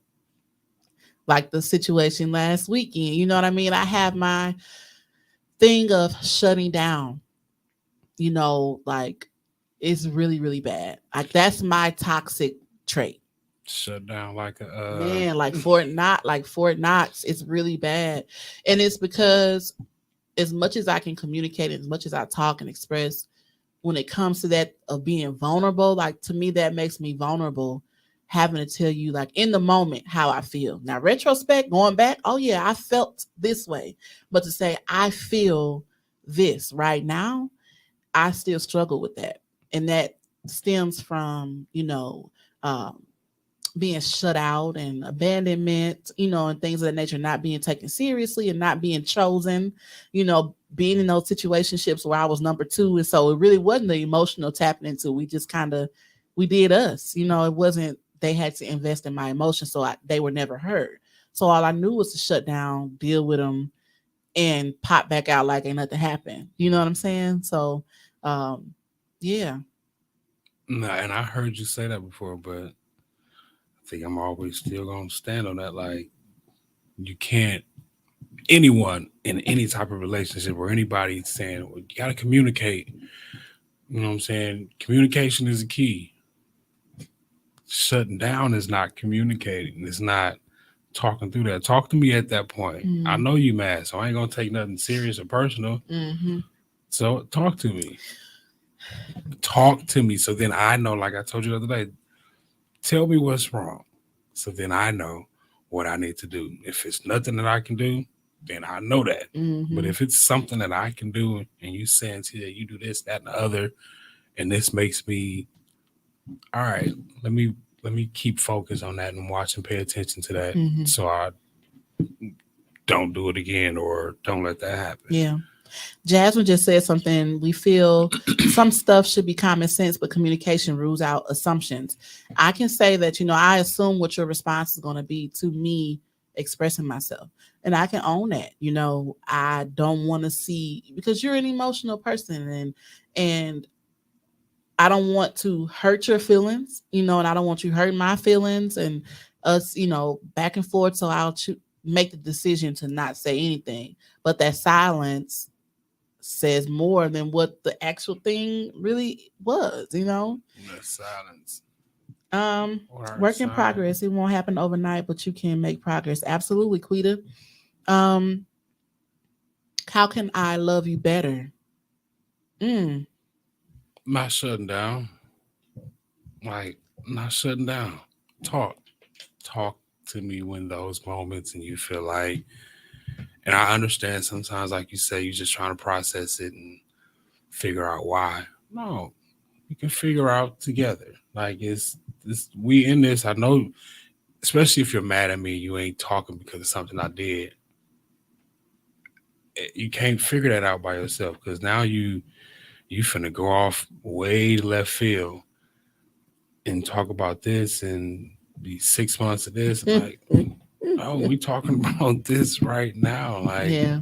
Like the situation last weekend. You know what I mean? I have my thing of shutting down. You know, like it's really, really bad. Like that's my toxic trait. Shut down like a man, like Fort Knox. It's really bad, and it's because as much as I can communicate, as much as I talk and express, when it comes to that of being vulnerable, like to me that makes me vulnerable, having to tell you like in the moment how I feel. Now retrospect, going back, oh yeah, I felt this way, but to say I feel this right now, I still struggle with that, and that stems from, you know, being shut out and abandonment, you know, and things of that nature, not being taken seriously and not being chosen, you know, being in those situationships where I was number 2. And so it really wasn't the emotional tapping into. We we did us. You know, it wasn't they had to invest in my emotions, so they were never heard. So all I knew was to shut down, deal with them, and pop back out like ain't nothing happened. You know what I'm saying? So, yeah. No, and I heard you say that before, but I think I'm always still gonna stand on that. Like, you can't, anyone in any type of relationship or anybody saying, well, you gotta communicate. You know what I'm saying? Communication is the key. Shutting down is not communicating. It's not talking through that. Talk to me at that point. I know you mad, so I ain't gonna take nothing serious or personal. So talk to me. Talk to me, so then I know. Like I told you the other day, tell me what's wrong, so then I know what I need to do. If it's nothing that I can do, then I know that. But if it's something that I can do, and you saying to you do this, that, and the other, and this makes me all right, let me keep focused on that and watch and pay attention to that, so I don't do it again or don't let that happen. Yeah. Jasmine just said something. We feel some stuff should be common sense, but communication rules out assumptions. I can say that, you know, I assume what your response is going to be to me expressing myself. And I can own that. You know, I don't want to see, because you're an emotional person, and I don't want to hurt your feelings, you know, and I don't want you hurting my feelings and us, you know, back and forth. So I'll make the decision to not say anything. But that silence says more than what the actual thing really was, you know. The silence. Work in progress. It won't happen overnight, but you can make progress. Absolutely, Quita. How can I love you better? Not shutting down. Like, not shutting down. Talk to me when those moments and you feel like, and I understand sometimes, like you say, you're just trying to process it and figure out why. No, we can figure out together. Like, it's we in this. I know, especially if you're mad at me, you ain't talking because of something I did. You can't figure that out by yourself, because now you finna go off way left field and talk about this and be 6 months of this. Like, oh, we talking about this right now. Like, Yeah.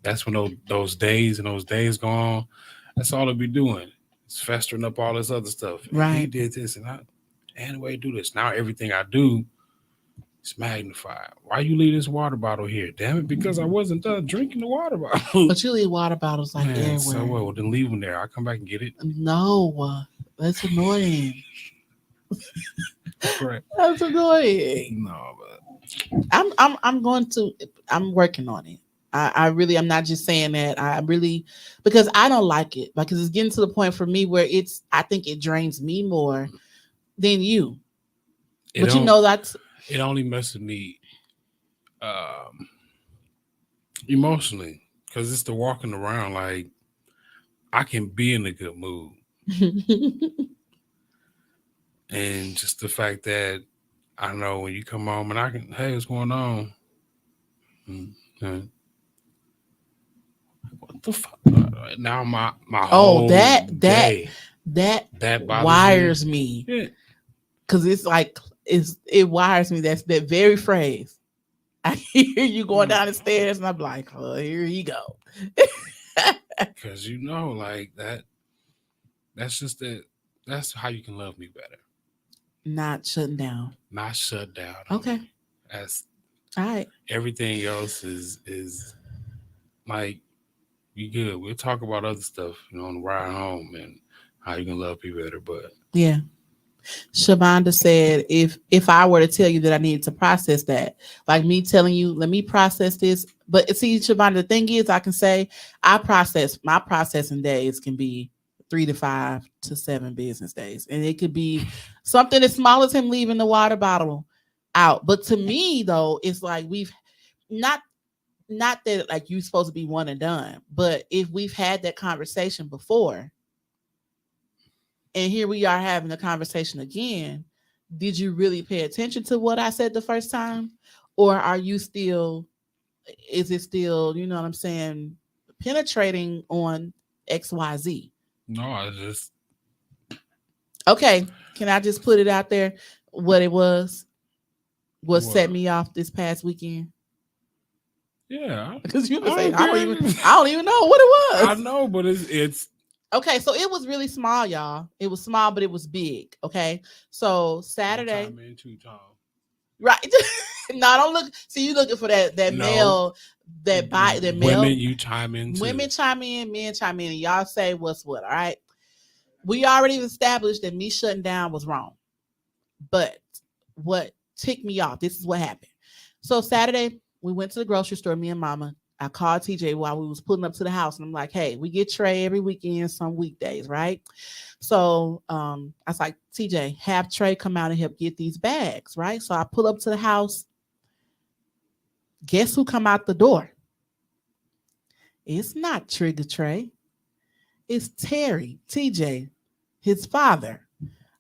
That's when those days go on. That's all it'll be doing. It's festering up all this other stuff. Right. He did this, and the way to do this. Now everything I do is magnified. Why you leave this water bottle here? Damn it, because I wasn't done drinking the water bottle. But you leave water bottles like everywhere. So well, then leave them there. I'll come back and get it. No, that's annoying. Correct. That's annoying. No, but I'm working on it. I'm not just saying that. I really, because I don't like it, because it's getting to the point for me where I think it drains me more than you. But you know, it only messes me emotionally, because it's the walking around. Like, I can be in a good mood. And just the fact that I know when you come home and I can, hey, what's going on? What the fuck? Now my whole day, that wires me. Because it's like it wires me. That's that very phrase. I hear you going down the stairs, and I'm like, oh, here you go. Because you know, like that. That's just that. That's how you can love me better. Not shutting down. Not shut down. Okay. That's all right. Everything else is like, you good. We'll talk about other stuff, you know, on the ride home and how you can love people better. But yeah. Shavonda said, if I were to tell you that I needed to process that, like me telling you, let me process this. But see, Shavonda, the thing is, I can say my processing days can be 3 to 5 to 7 business days. And it could be something as small as him leaving the water bottle out. But to me, though, it's like we've not that like you're supposed to be one and done, but if we've had that conversation before, and here we are having the conversation again, did you really pay attention to what I said the first time? Or is it still, you know what I'm saying, penetrating on XYZ? No, I just Okay, can I just put it out there? What it was, what What? set me off this past weekend? Yeah, Because you can I say don't I don't even know what it I was. know, but it's Okay, so it was really small, y'all. It was small, but it was big. Okay, so Saturday, time in too, Tom. right? No, don't look. See, you looking for that No. male, that male. Women, you chime in too. Women chime in, men chime in, and y'all say what's what. All right, we already established that me shutting down was wrong, but what ticked me off? This is what happened. So Saturday, we went to the grocery store. Me and Mama. I called TJ while we was pulling up to the house, and I'm like, "Hey, we get Trey every weekend, some weekdays, right?" So I was like, "TJ, have Trey come out and help get these bags, right?" So I pull up to the house. Guess who come out the door? It's not Trigger Trey. It's Terry, TJ, his father.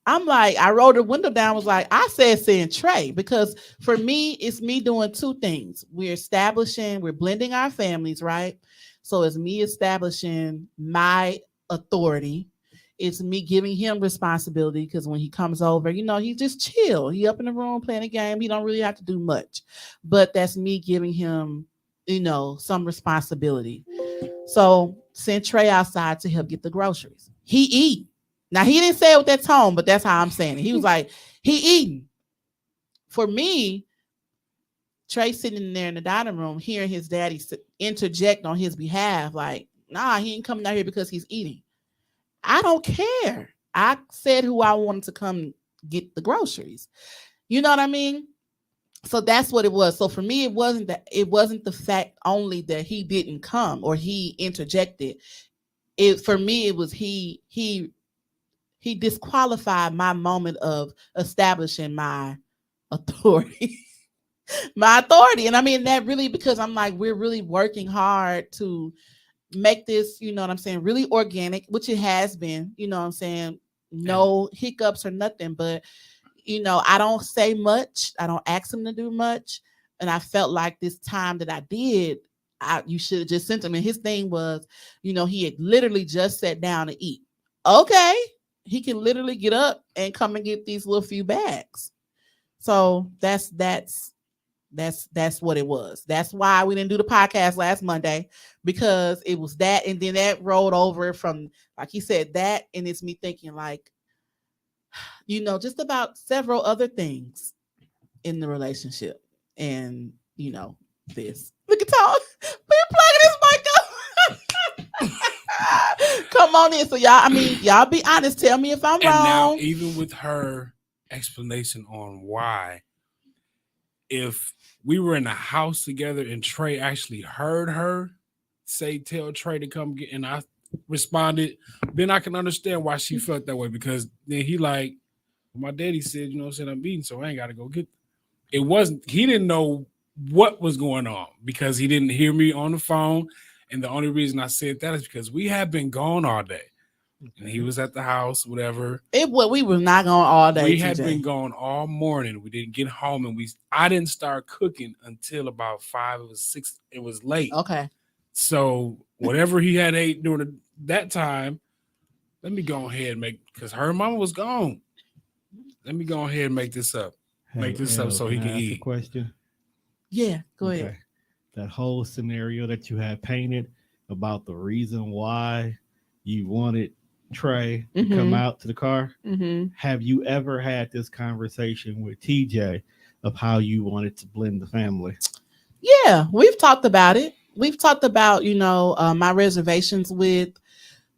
I'm like, I rolled the window down, was like, I said saying Trey, because for me, it's me doing two things. We're blending our families, right? So it's me establishing my authority. It's me giving him responsibility because when he comes over, he just chill. He up in the room playing a game. He don't really have to do much. But that's me giving him, some responsibility. So send Trey outside to help get the groceries. He eat. Now he didn't say it with that tone, but that's how I'm saying it. He was like, he eating. For me, Trey sitting in there in the dining room, hearing his daddy interject on his behalf, like, nah, he ain't coming out here because he's eating. I don't care. I said who I wanted to come get the groceries. You know what I mean? So that's what it was. So for me, it wasn't the fact only that he didn't come or he interjected. For me, it was he disqualified my moment of establishing my authority. My authority. And I mean that really because I'm like, we're really working hard to make this, you know what I'm saying, really organic, which it has been, you know what I'm saying, no hiccups or nothing, but I don't say much. I don't ask him to do much. And I felt like this time that I did, you should have just sent him. And his thing was, he had literally just sat down to eat. Okay. He can literally get up and come and get these little few bags. So that's what it was. That's why we didn't do the podcast last Monday, because it was that. And then that rolled over from, like he said, that. And it's me thinking like, just about several other things in the relationship. And, this. Look at Tom. We're plugging this mic up. Come on in. So y'all be honest. Tell me if I'm wrong. Now, even with her explanation on why, if we were in the house together and Trey actually heard her tell Trey to come get, and I responded, then I can understand why she felt that way, because then he like, my daddy said, I'm eating, so I ain't got to go get them. He didn't know what was going on because he didn't hear me on the phone. And the only reason I said that is because we had been gone all day. And he was at the house, whatever. We were not gone all day. We had been gone all morning. We didn't get home, and I didn't start cooking until about 5. It was 6. It was late. Okay. So whatever he had ate during that time, let me go ahead and because her mama was gone. Let me go ahead and make this up. So he can eat. A question. Yeah, go ahead. That whole scenario that you had painted about the reason why you wanted Trey to come out to the car. Have you ever had this conversation with TJ of how you wanted to blend the family? Yeah, we've talked about it. We've talked about, my reservations with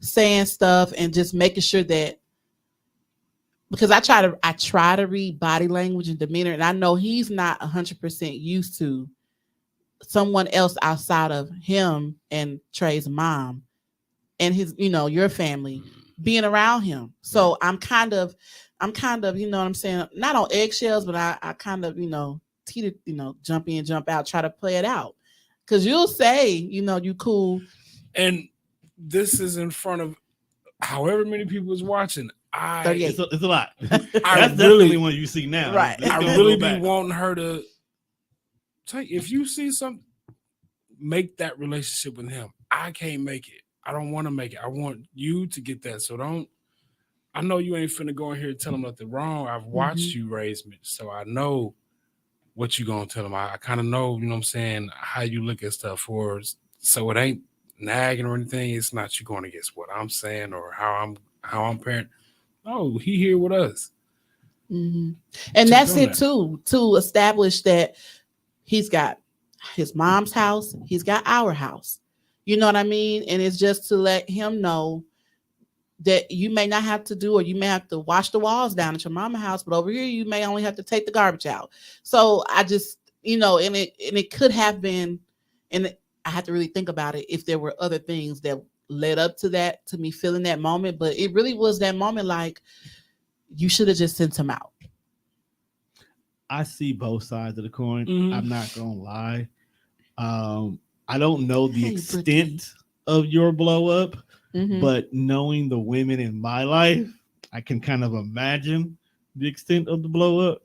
saying stuff and just making sure that, because I try to read body language and demeanor, and I know he's not 100% used to someone else outside of him and Trey's mom and his, your family being around him. So I'm kind of, you know what I'm saying, not on eggshells, but I kind of, jump in, jump out, try to play it out. Because you'll say, you cool. And this is in front of however many people is watching. It's a lot. That's definitely one you see now. Right. I really be wanting her to tell you, if you see something, make that relationship with him. I can't make it. I don't want to make it. I want you to get that. So don't I know you ain't finna go in here and tell them nothing wrong. I've watched you raise me, so I know what you gonna tell them. I kind of know, you know what I'm saying, how you look at stuff for. So it ain't nagging or anything. It's not you going against what I'm saying or how I'm parent. No, he here with us. And that's it too, to establish that he's got his mom's house, he's got our house. You know what I mean? And it's just to let him know that you may not have to do, or you may have to wash the walls down at your mama's house, but over here you may only have to take the garbage out. So I just, and it could have been, and I had to really think about it, if there were other things that led up to that, to me feeling that moment. But it really was that moment, like, you should have just sent him out. I see both sides of the coin. I'm not gonna lie. I don't know the extent of your blow up, but knowing the women in my life, I can kind of imagine the extent of the blow up.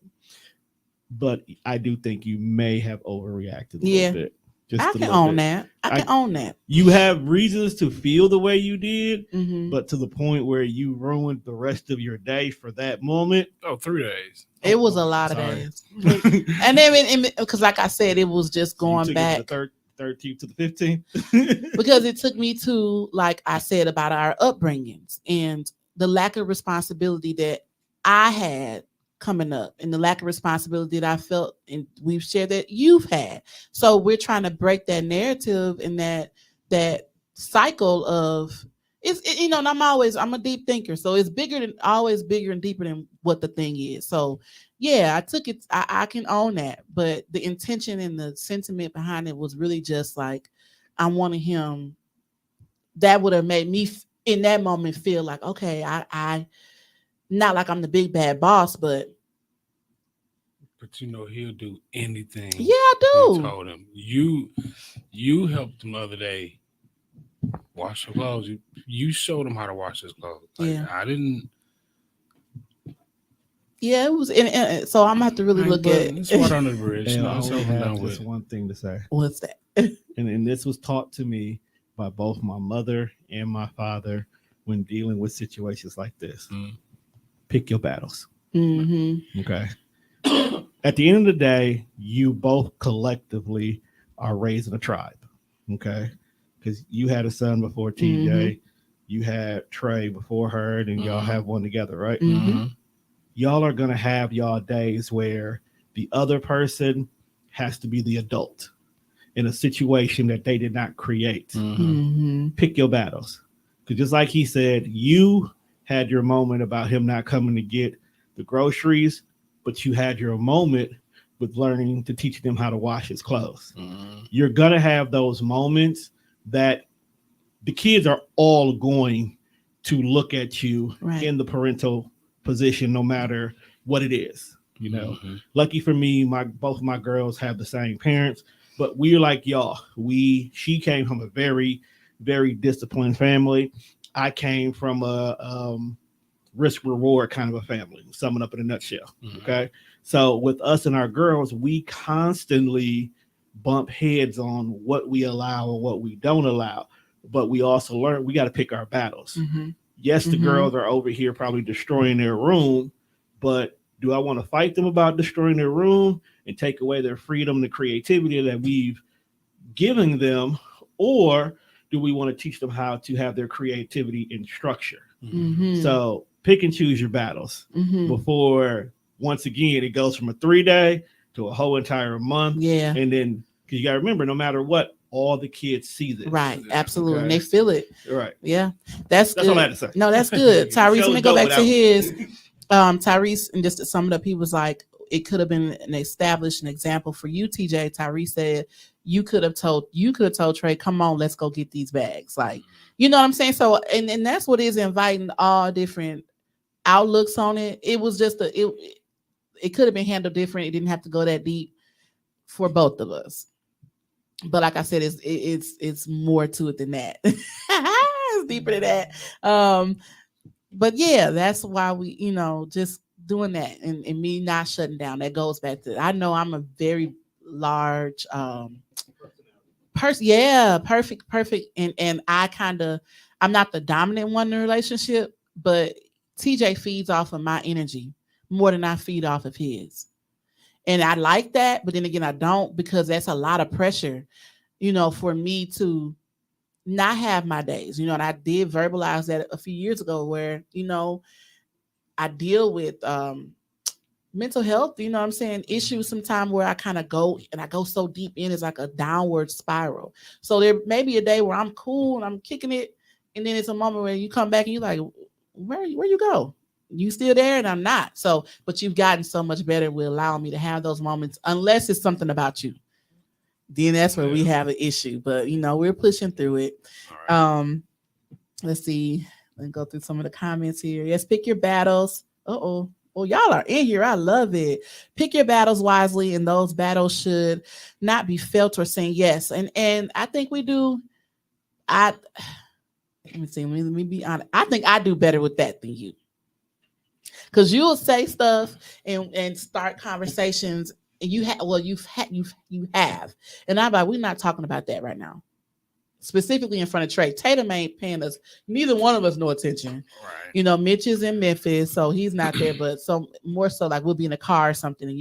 But I do think you may have overreacted a little bit. I can own that. I can own that. You have reasons to feel the way you did, but to the point where you ruined the rest of your day for that moment. 3 days. It was a lot of days. And then, because like I said, it was just going back. The 13th to the 15th. Because it took me to, like I said, about our upbringings and the lack of responsibility that I had coming up, and the lack of responsibility that I felt, and we've shared that you've had. So we're trying to break that narrative and that cycle of and I'm a deep thinker, so it's always bigger and deeper than what the thing is. So yeah, I took it. I can own that, but the intention and the sentiment behind it was really just like, I wanted him. That would have made me in that moment feel like, okay, I not like I'm the big bad boss, but he'll do anything. Yeah, I do. You told him. You helped him the other day wash your clothes. You showed him how to wash his clothes. I didn't. Yeah, it was. And so I'm gonna have to really look at. It's water under the bridge. I only have just one thing to say. What's that? and this was taught to me by both my mother and my father when dealing with situations like this. Pick your battles. Okay. At the end of the day, you both collectively are raising a tribe. Okay. Because you had a son before TJ, you had Trey before her, and y'all have one together, right? Y'all are going to have y'all days where the other person has to be the adult in a situation that they did not create. Pick your battles. Because just like he said, you had your moment about him not coming to get the groceries, but you had your moment with learning to teach them how to wash his clothes. You're going to have those moments that the kids are all going to look at you in the parental position, no matter what it is. Lucky for me, both my girls have the same parents, but we're like y'all. She came from a very, very disciplined family. I came from a risk reward kind of a family, summing up in a nutshell. Okay. So with us and our girls, we constantly bump heads on what we allow and what we don't allow, but we also learn we got to pick our battles. Yes, the girls are over here probably destroying their room, but do I want to fight them about destroying their room and take away their freedom, the creativity that we've given them, or do we want to teach them how to have their creativity in structure? So pick and choose your battles before, once again, it goes from a 3-day to a whole entire month. Yeah. And then, because you got to remember, no matter what, all the kids see this. Right. Absolutely. And they feel it. Right. Yeah. That's good. all I had to say. No, that's good. Tyrese, let me go back to his. Tyrese, and just to sum it up, he was like, it could have been an example for you, TJ. Tyrese said, you could have told Trey, come on, let's go get these bags. Like, you know what I'm saying? So, and that's what is inviting all different outlooks on it. It was just it could have been handled different. It didn't have to go that deep for both of us. But like I said, it's more to it than that. It's deeper than that. But yeah, that's why we, just doing that and me not shutting down. That goes back to, I know I'm a very large person. Yeah, perfect. And I'm not the dominant one in the relationship, but TJ feeds off of my energy more than I feed off of his. And I like that, but then again, I don't, because that's a lot of pressure, for me to not have my days, and I did verbalize that a few years ago where, I deal with mental health, issues sometimes where I kind of go so deep in, it's like a downward spiral. So there may be a day where I'm cool and I'm kicking it. And then it's a moment where you come back and you're like, where you go? You still there? And I'm not. So, but you've gotten so much better with allowing me to have those moments, unless it's something about you. Then that's where we have an issue. But we're pushing through it. Right. Let's see. Let's go through some of the comments here. Yes, pick your battles. Oh, y'all are in here. I love it. Pick your battles wisely, and those battles should not be felt or seen. Yes, and I think we do. Let me see. Let me be honest. I think I do better with that than you. Because you will say stuff and start conversations, and you have, and I'm like, we're not talking about that right now. Specifically in front of Trey. Tatum ain't paying us, neither one of us, no attention. Right. Mitch is in Memphis, so he's not there, but so more so like we'll be in a car or something, and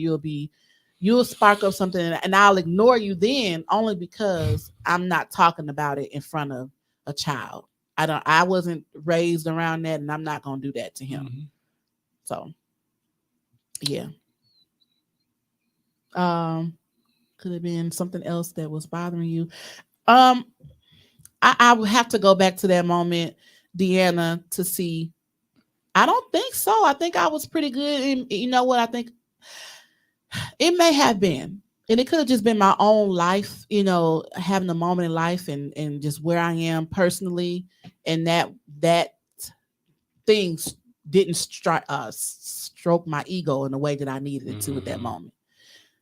you'll spark up something, and I'll ignore you then only because I'm not talking about it in front of a child. I wasn't raised around that, and I'm not gonna do that to him. Mm-hmm. So, yeah. Could have been something else that was bothering you. I would have to go back to that moment, Deanna, to see. I don't think so. I think I was pretty good. And you know what? I think it may have been, and it could have just been my own life, having a moment in life and just where I am personally, and that things didn't stroke my ego in the way that I needed it to at that moment.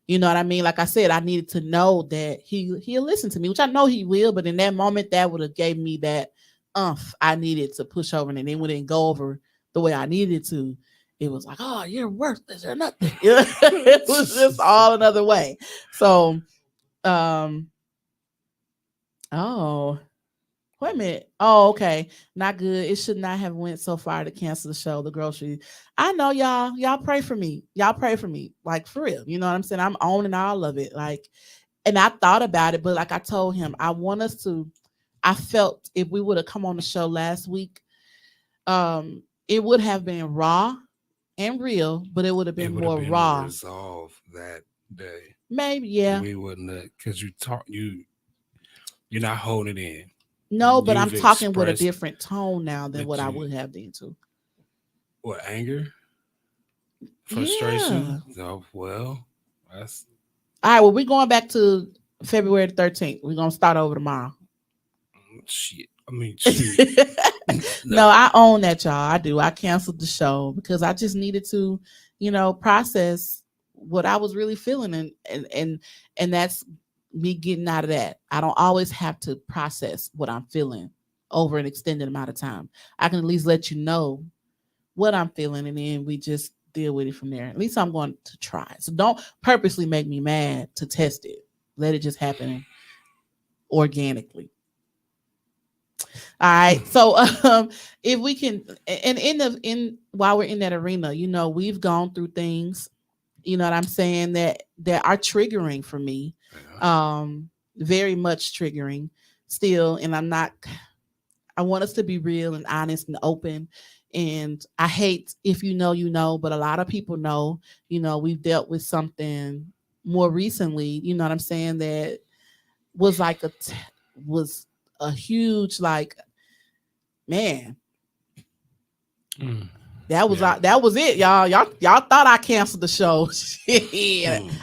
You know what I mean? Like I said, I needed to know that he'll listen to me, which I know he will. But in that moment, that would have gave me that I needed to push over, and then when it didn't go over the way I needed to, it was like, oh, you're worthless or nothing. It was just all another way. So, wait a minute. Oh, okay. Not good. It should not have went so far to cancel the show, the grocery. I know y'all pray for me. Y'all pray for me. Like, for real. You know what I'm saying? I'm owning all of it. Like, and I thought about it, but like I told him, I felt if we would have come on the show last week, it would have been raw and real, but it would have been more raw. Resolve that day. Maybe, yeah. We wouldn't have, because you're not holding it in. No, but I'm talking with a different tone now than what I would have then too. What, anger? Frustration? Yeah. Oh, well, that's... All right, well, we're going back to February 13th. We're going to start over tomorrow. Shit. No, I own that, y'all. I do. I canceled the show because I just needed to, process what I was really feeling. And that's me getting out of that. I don't always have to process what I'm feeling over an extended amount of time. I can at least let you know what I'm feeling, and then we just deal with it from there. At least I'm going to try. So don't purposely make me mad to test it. Let it just happen organically. All right. So if we can, and while we're in that arena, we've gone through things, you know what I'm saying, that are triggering for me. Very much triggering still. And I want us to be real and honest and open. And I hate, if you know, but a lot of people know, we've dealt with something more recently, you know what I'm saying, that was like was a huge, like, man, that was it, y'all thought I canceled the show.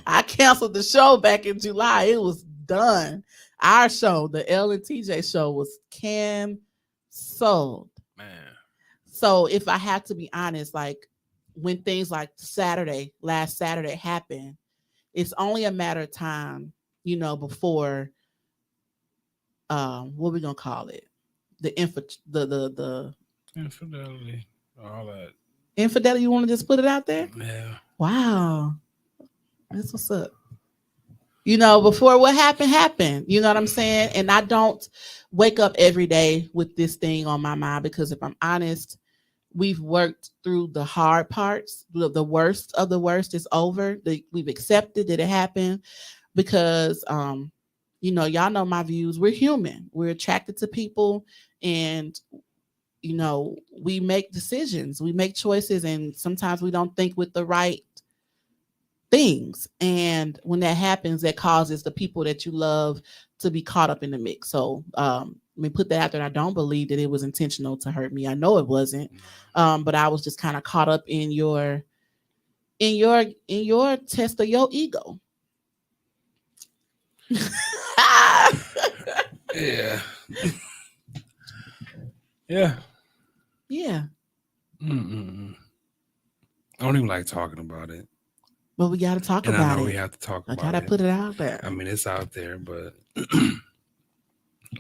I canceled the show back in July. It was done. Our show, the Elle and TJ show, was canceled, man. So if I have to be honest, like, when things like last Saturday happened, it's only a matter of time, before what we gonna call it? The infidelity, all that. Infidelity, you want to just put it out there? Yeah. Wow. That's what's up. Before what happened. You know what I'm saying? And I don't wake up every day with this thing on my mind, because if I'm honest, we've worked through the hard parts. The worst of the worst is over. We've accepted that it happened because, y'all know my views. We're human. We're attracted to people, and we make decisions, we make choices, and sometimes we don't think with the right things. And when that happens, that causes the people that you love to be caught up in the mix. So put that out there. I don't believe that it was intentional to hurt me. I know it wasn't. But I was just kind of caught up in your test of your ego. Yeah. Yeah. Yeah. Mm-mm. I don't even like talking about it. Well, we got to talk and about it. I know we have to talk about it. I got to put it out there. I mean, it's out there, but it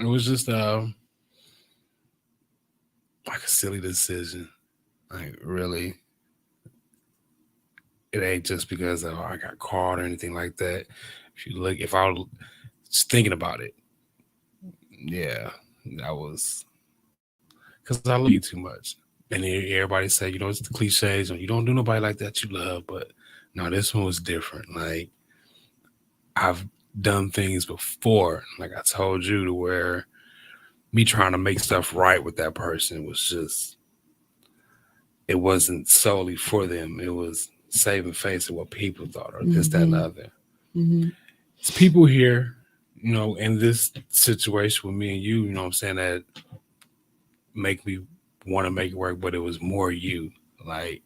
was just like a silly decision. Like, really, it ain't just because I got caught or anything like that. If I was just thinking about it, yeah, that was because I love you too much. And everybody say, it's the cliches, you don't do nobody like that you love, but no, this one was different. Like, I've done things before, like I told you, to where me trying to make stuff right with that person was just, it wasn't solely for them. It was saving face of what people thought, or this, that, and the other. Mm-hmm. It's people here, in this situation with me and you, what I'm saying, that make me want to make it work, but it was more you. Like,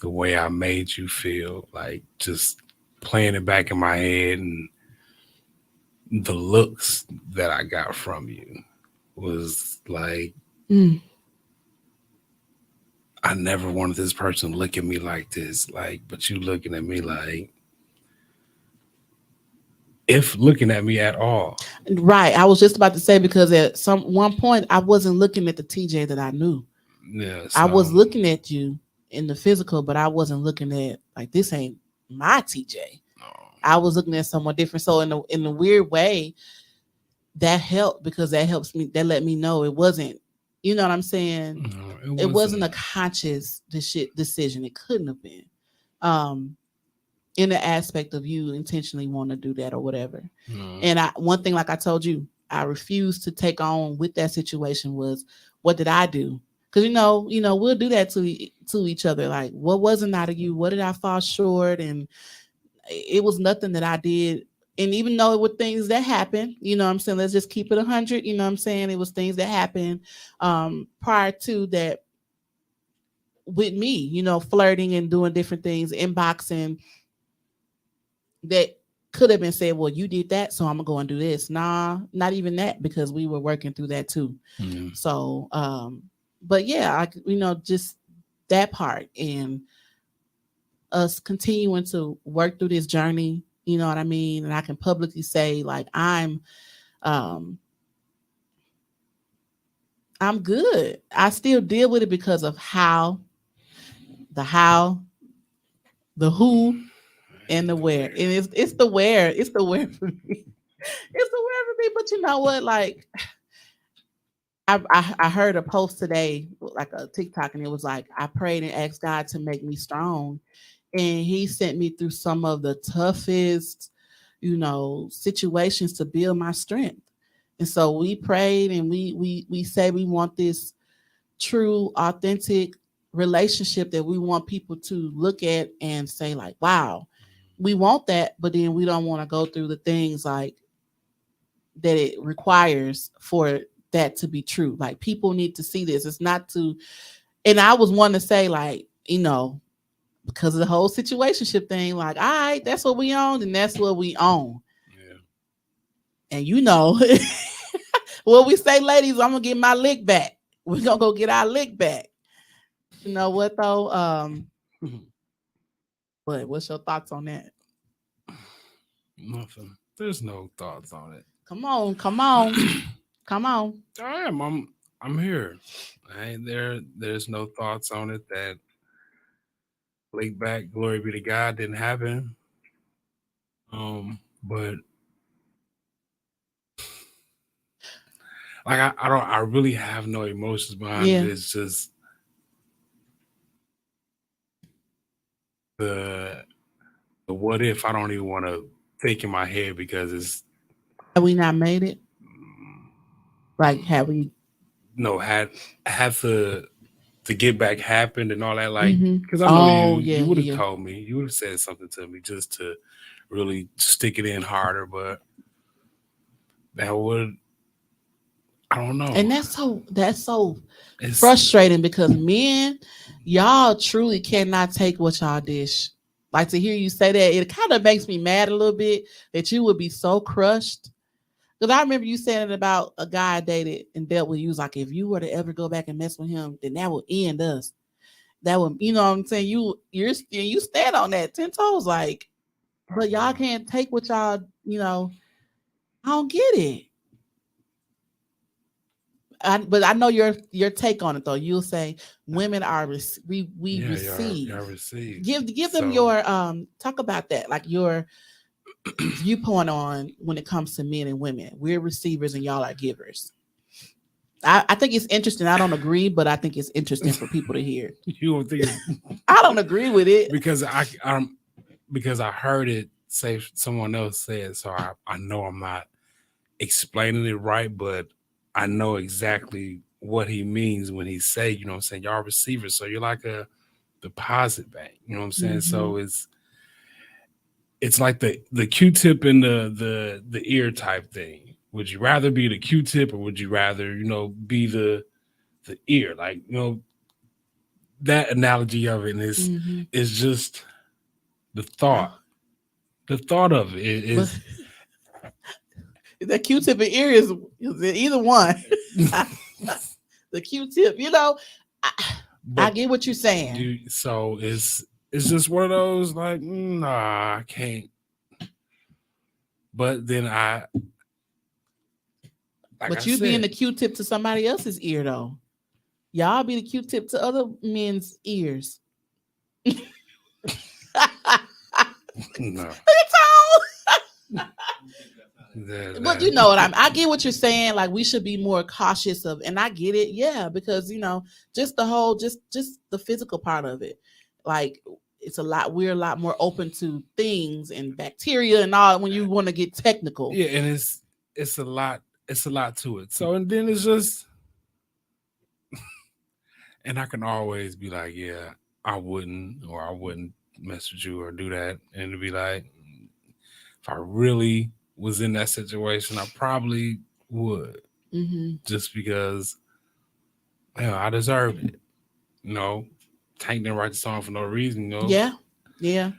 the way I made you feel, like just playing it back in my head, and the looks that I got from you was like, I never wanted this person to look at me like this. Like, but you looking at me like, if looking at me at all. Right. I was just about to say, because at one point I wasn't looking at the TJ that I knew. Yeah, I was looking at you in the physical, but I wasn't looking at, like, this ain't my TJ. I was looking at someone different. So in a weird way, that helped, because that helps me. That let me know it wasn't, you know what I'm saying? No, it wasn't a conscious decision. It couldn't have been. In the aspect of you intentionally want to do that or whatever. And one thing, like I told you, I refused to take on with that situation was, what did I do? Because we'll do that to each other. Like, what wasn't out of you? What did I fall short? And it was nothing that I did. And even though it were things that happened, I'm saying, let's just keep it 100. You know what I'm saying? It was things that happened prior to that with me, flirting and doing different things, inboxing, that could have been said, well, you did that, so I'm gonna go and do this. Nah, not even that, because we were working through that too. So but yeah, just that part, and us continuing to work through this journey, you know what I mean? And I can publicly say, like, I'm good. I still deal with it because of the who, and the where. And it's the where. It's the where for me. It's the where for me. But you know what? Like, I heard a post today, like a TikTok, and it was like, I prayed and asked God to make me strong. And he sent me through some of the toughest, situations to build my strength. And so we prayed, and we say we want this true, authentic relationship that we want people to look at and say, like, wow, we want that, but then we don't want to go through the things like that it requires for that to be true. Like, people need to see this. It's not to, and I was one to say, like, because of the whole situationship thing, like, all right, that's what we own, and that's what we own. Yeah. And what we say, ladies, I'm gonna get my lick back. We're gonna go get our lick back. You know what though? But what's your thoughts on that? Nothing. There's no thoughts on it. Come on. Come on. I am. I'm here. There's no thoughts on it. That link back, glory be to God, didn't happen. But like, I really have no emotions behind it. It's just, the what if I don't even want to think in my head because it's Have we not made it? Like, have we? no had to get back happened and all that, like, Mhm. because I know Oh, you would have yeah. told me, you would have said something to me just to really stick it in harder, but that would, I don't know. And that's so It's frustrating because men, y'all truly cannot take what y'all dish. Like, to hear you say that, it kind of makes me mad a little bit that you would be so crushed. Because I remember you saying it about a guy I dated and dealt with. You was like, if you were to ever go back and mess with him, then that would end us. That would, you know what I'm saying? You stand on that 10 toes, like, but y'all can't take what y'all, you know. I don't get it. But I know your take on it though. You'll say women are we yeah, receive. y'all receive. Give them So, your talk about that, like your viewpoint on when it comes to men and women. We're receivers and y'all are givers. I think it's interesting. I don't agree, but I think it's interesting for people to hear. you don't think I don't agree with it. because I heard it say someone else said, so I know I'm not explaining it right, but I know exactly what he means when he say, you know what I'm saying, y'all receivers, so you're like a deposit bank, you know what I'm saying? Mhm. So it's like the Q-tip and the ear type thing. Would you rather be the Q-tip or would you rather, you know, be the ear? Like, you know, that analogy of it is just the thought. The thought of it is the Q-tip and ear is either one. The Q-tip, you know, I get what you're saying. so it's just one of those like, nah, I can't. But then But you being the Q-tip to somebody else's ear though. Y'all be the Q-tip to other men's ears. no. But you know what I get what you're saying. Like, we should be more cautious of, and I get it, yeah, because you know, just the whole, just the physical part of it. Like, we're a lot more open to things and bacteria and all when you want to get technical. Yeah, and it's a lot to it. So, and then it's just, and I can always be like, yeah, I wouldn't mess with you or do that, and it'd be like, if I really was in that situation, I probably would, just because, you know, I deserve it. You know, Tank didn't write the song for no reason. You know, yeah.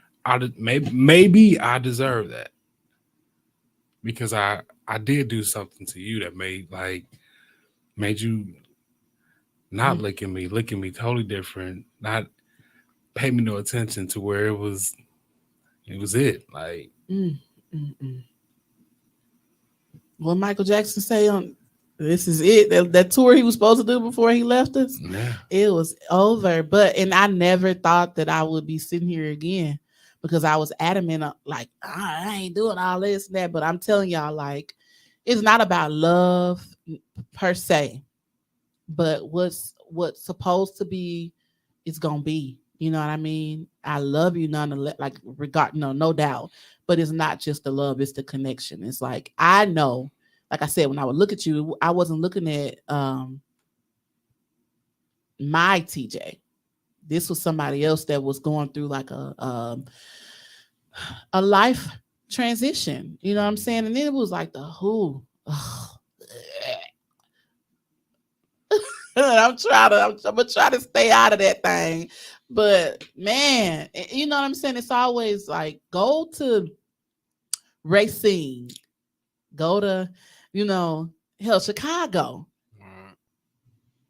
Maybe I deserve that because I did do something to you that made you not licking me totally different, not pay me no attention to where it was like. What Michael Jackson say on This Is It, that tour he was supposed to do before he left us, it was over. And I never thought that I would be sitting here again because I was adamant, like, I ain't doing all this and that. But I'm telling y'all, like, it's not about love per se, but what's supposed to be is gonna be. You know what I mean? I love you nonetheless, like, no doubt. But it's not just the love, it's the connection. It's like, I know, like I said, when I would look at you, I wasn't looking at my TJ. This was somebody else that was going through like a life transition. You know what I'm saying? And then it was like the who. I'm gonna try to stay out of that thing. But man, you know what I'm saying? It's always like, go to Racine, go to, you know, hell, Chicago.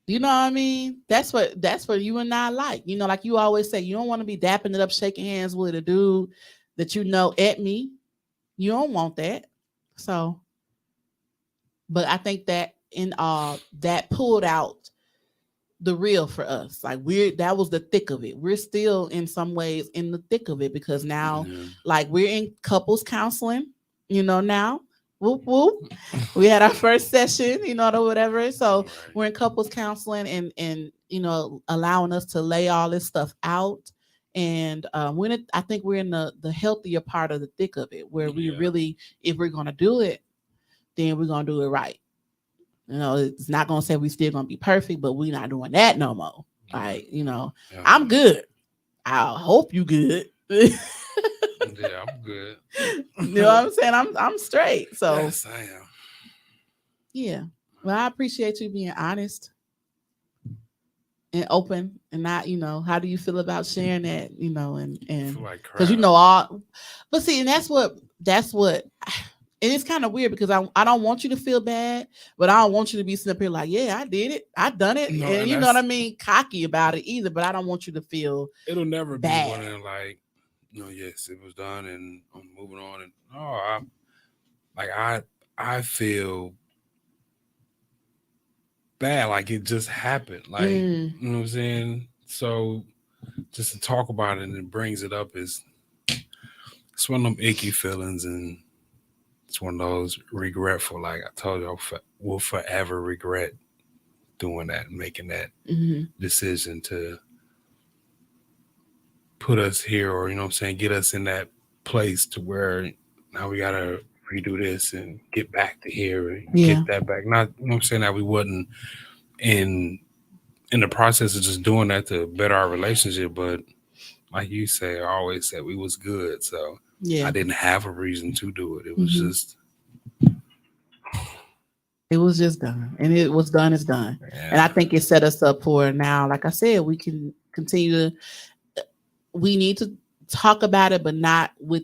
You know what I mean? That's what you and I like. You know, like you always say, you don't want to be dapping it up, shaking hands with a dude that you know at me. You don't want that. So, but I think that that pulled out the real for us. Like, that was the thick of it. We're still in some ways in the thick of it because now, like, we're in couples counseling, you know, now. Whoop, whoop. We had our first session, you know, or whatever. So we're in couples counseling and, you know, allowing us to lay all this stuff out And I think we're in the healthier part of the thick of it, where we really, if we're gonna do it, then we're gonna do it right. You know, it's not gonna say we still gonna be perfect, but we're not doing that no more. Like, you know, I'm good. I hope you good. Yeah, I'm good. You know what I'm saying? I'm straight. So yes, I am. Yeah. Well, I appreciate you being honest and open, and not, you know, how do you feel about sharing that, you know, and because you know all, but see, and that's what, and it's kind of weird because I don't want you to feel bad, but I don't want you to be sitting up here like, yeah, I did it, I done it, No, and you know what I mean, cocky about it either. But I don't want you to feel it'll never bad. be one of them like, no, yes, it was done and I'm moving on. And I feel bad, like it just happened, like you know what I'm saying. So just to talk about it and it brings it up it's one of them icky feelings, and it's one of those regretful. Like I told you, we'll forever regret doing that and making that decision to put us here, or you know what I'm saying, get us in that place to where now we gotta redo this and get back to here and get that back. Not, you know what I'm saying, that we wasn't in the process of just doing that to better our relationship, but like you say, I always said we was good, so I didn't have a reason to do it. It was just done, and it was done. It's done, and I think it set us up for now. Like I said, we can continue to. We need to talk about it, but not with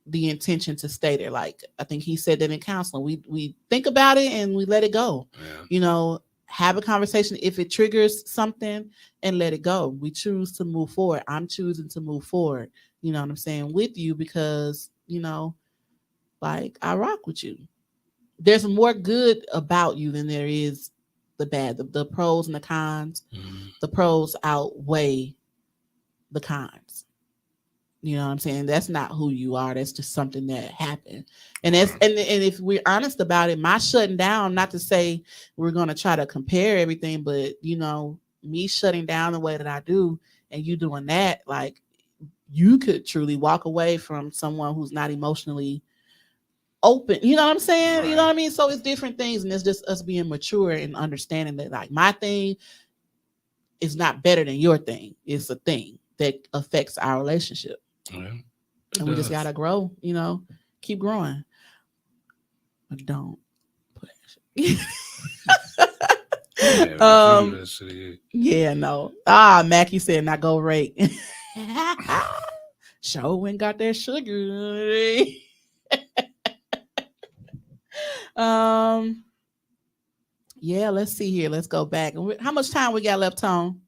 the intention to stay there. Like I think he said that in counseling, we think about it and we let it go. You know, have a conversation if it triggers something and let it go. We choose to move forward. I'm choosing to move forward. You know what I'm saying, with you, because, you know, like I rock with you. There's more good about you than there is the bad. The pros and the cons. The pros outweigh the cons. You know what I'm saying? That's not who you are. That's just something that happened. And that's and if we're honest about it, my shutting down, not to say we're gonna try to compare everything, but you know, me shutting down the way that I do and you doing that, like you could truly walk away from someone who's not emotionally open. You know what I'm saying? Right. You know what I mean? So it's different things, and it's just us being mature and understanding that like my thing is not better than your thing. It's a thing that affects our relationship. And we just gotta grow, you know, keep growing. But don't push. No. Mackie said not go rate. Show and got that sugar. Yeah, let's see here. Let's go back. How much time we got left, Tone?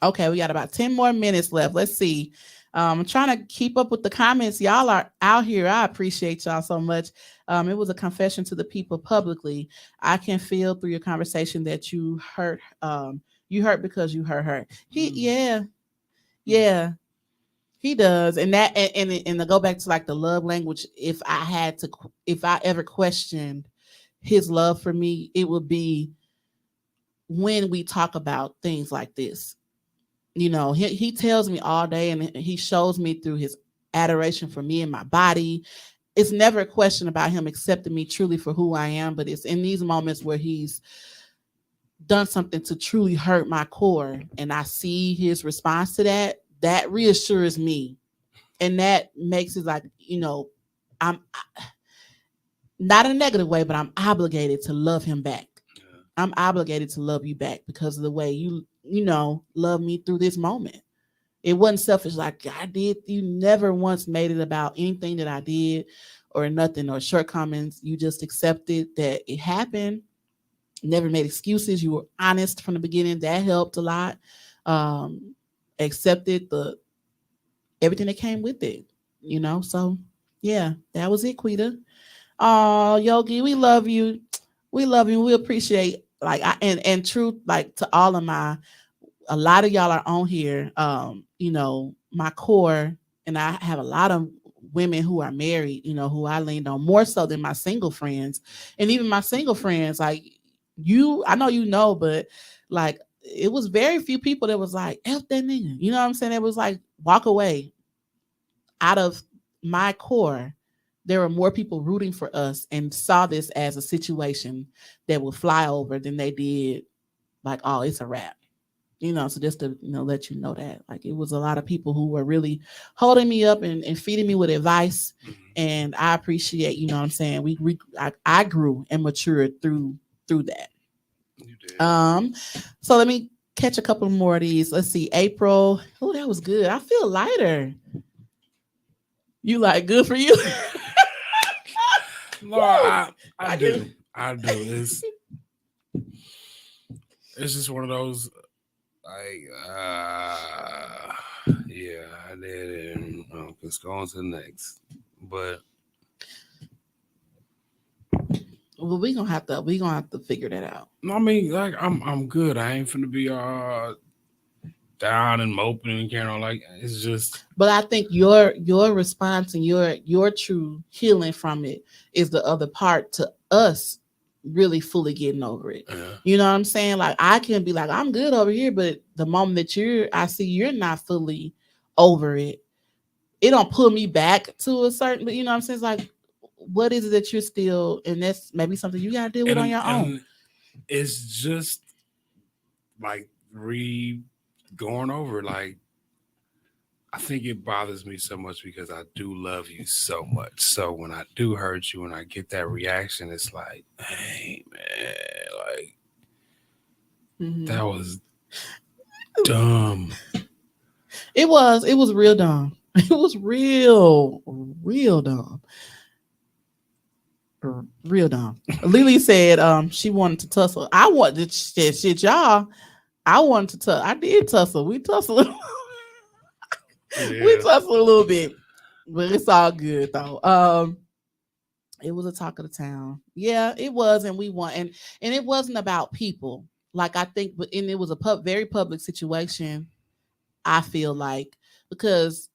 Okay, we got about 10 more minutes left. Let's see. I'm trying to keep up with the comments. Y'all are out here. I appreciate y'all so much. It was a confession to the people publicly. I can feel through your conversation that you hurt. You hurt because you hurt her. Yeah, he does. And that, and to go back to like the love language, if I ever questioned his love for me, it would be when we talk about things like this. You know, he tells me all day, and he shows me through his adoration for me and my body. It's never a question about him accepting me truly for who I am, but it's in these moments where he's done something to truly hurt my core, and I see his response to that. That reassures me, and that makes it like, you know, I'm not in a negative way, but I'm obligated to love him back. I'm obligated to love you back because of the way you know, love me through this moment. It wasn't selfish like I did. You never once made it about anything that I did or nothing or shortcomings. You just accepted that it happened. Never made excuses. You were honest from the beginning. That helped a lot. Accepted everything that came with it, you know? So yeah, that was it, Quita. Oh, Yogi, we love you. We love you. We appreciate and truth, like to all of a lot of y'all are on here. You know, my core, and I have a lot of women who are married, you know, who I leaned on more so than my single friends. And even my single friends, like you, I know you know, but like it was very few people that was like, F that nigga. You know what I'm saying? It was like, walk away. Out of my core, there were more people rooting for us and saw this as a situation that would fly over than they did like, oh, it's a wrap. You know, so just to, you know, let you know that, like, it was a lot of people who were really holding me up and feeding me with advice. And I appreciate, you know what I'm saying? I grew and matured through that. You did. So let me catch a couple more of these. Let's see. April. Oh, that was good. I feel lighter. You like, good for you? No, I do. I do. It's just one of those, like, yeah, I did, and let's go on to the next. But well, we gonna have to figure that out. no, I mean, like, I'm good. I ain't finna be down and moping and carrying on. Like, it's just. But I think your response and your true healing from it is the other part to us really fully getting over it. Yeah. You know what I'm saying? Like, I can be like, I'm good over here, but the moment that I see you're not fully over it, it don't pull me back to a certain, but you know what I'm saying? It's like, what is it that you're still, and that's maybe something you gotta deal with on your own. It's just like going over, like, I think it bothers me so much because I do love you so much. So when I do hurt you and I get that reaction, it's like, hey, man, like, that was dumb. It was real dumb. It was real dumb. Real dumb. Lily said she wanted to tussle. I wanted shit, y'all. I wanted to tussle. I did tussle. We tussled. Yeah. We tussled a little bit, but it's all good though. It was a talk of the town. Yeah, it was, and we won. And it wasn't about people. Like, I think, and it was a very public situation. I feel like, because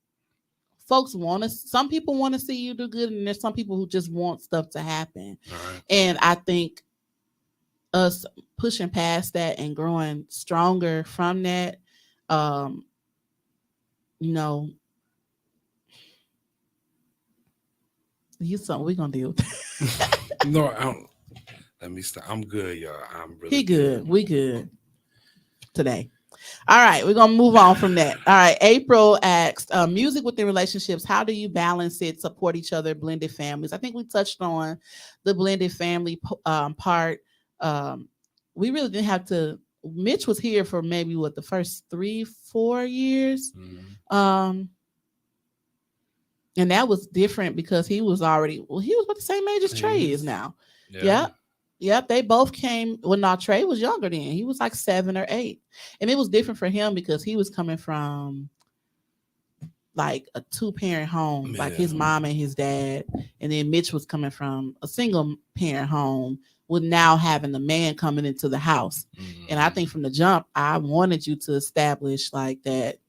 folks some people want to see you do good, and there's some people who just want stuff to happen. Right. And I think us pushing past that and growing stronger from that, you know, something we're gonna deal with. No, let me stop. I'm good, y'all. I'm really He good. We good today. All right, we're gonna move on from that. All right, April asked, music within relationships, how do you balance it, support each other, blended families? I think we touched on the blended family part. We really didn't have to. Mitch was here for maybe the first 3-4 years. Mm-hmm. And that was different because he was about the same age as Trey is now. Yeah. Yep, they both came. Well, no, Trey was younger then. He was like 7 or 8. And it was different for him because he was coming from like a 2-parent home, like his mom and his dad. And then Mitch was coming from a single parent home with now having the man coming into the house. Mm-hmm. And I think from the jump, I wanted you to establish like that,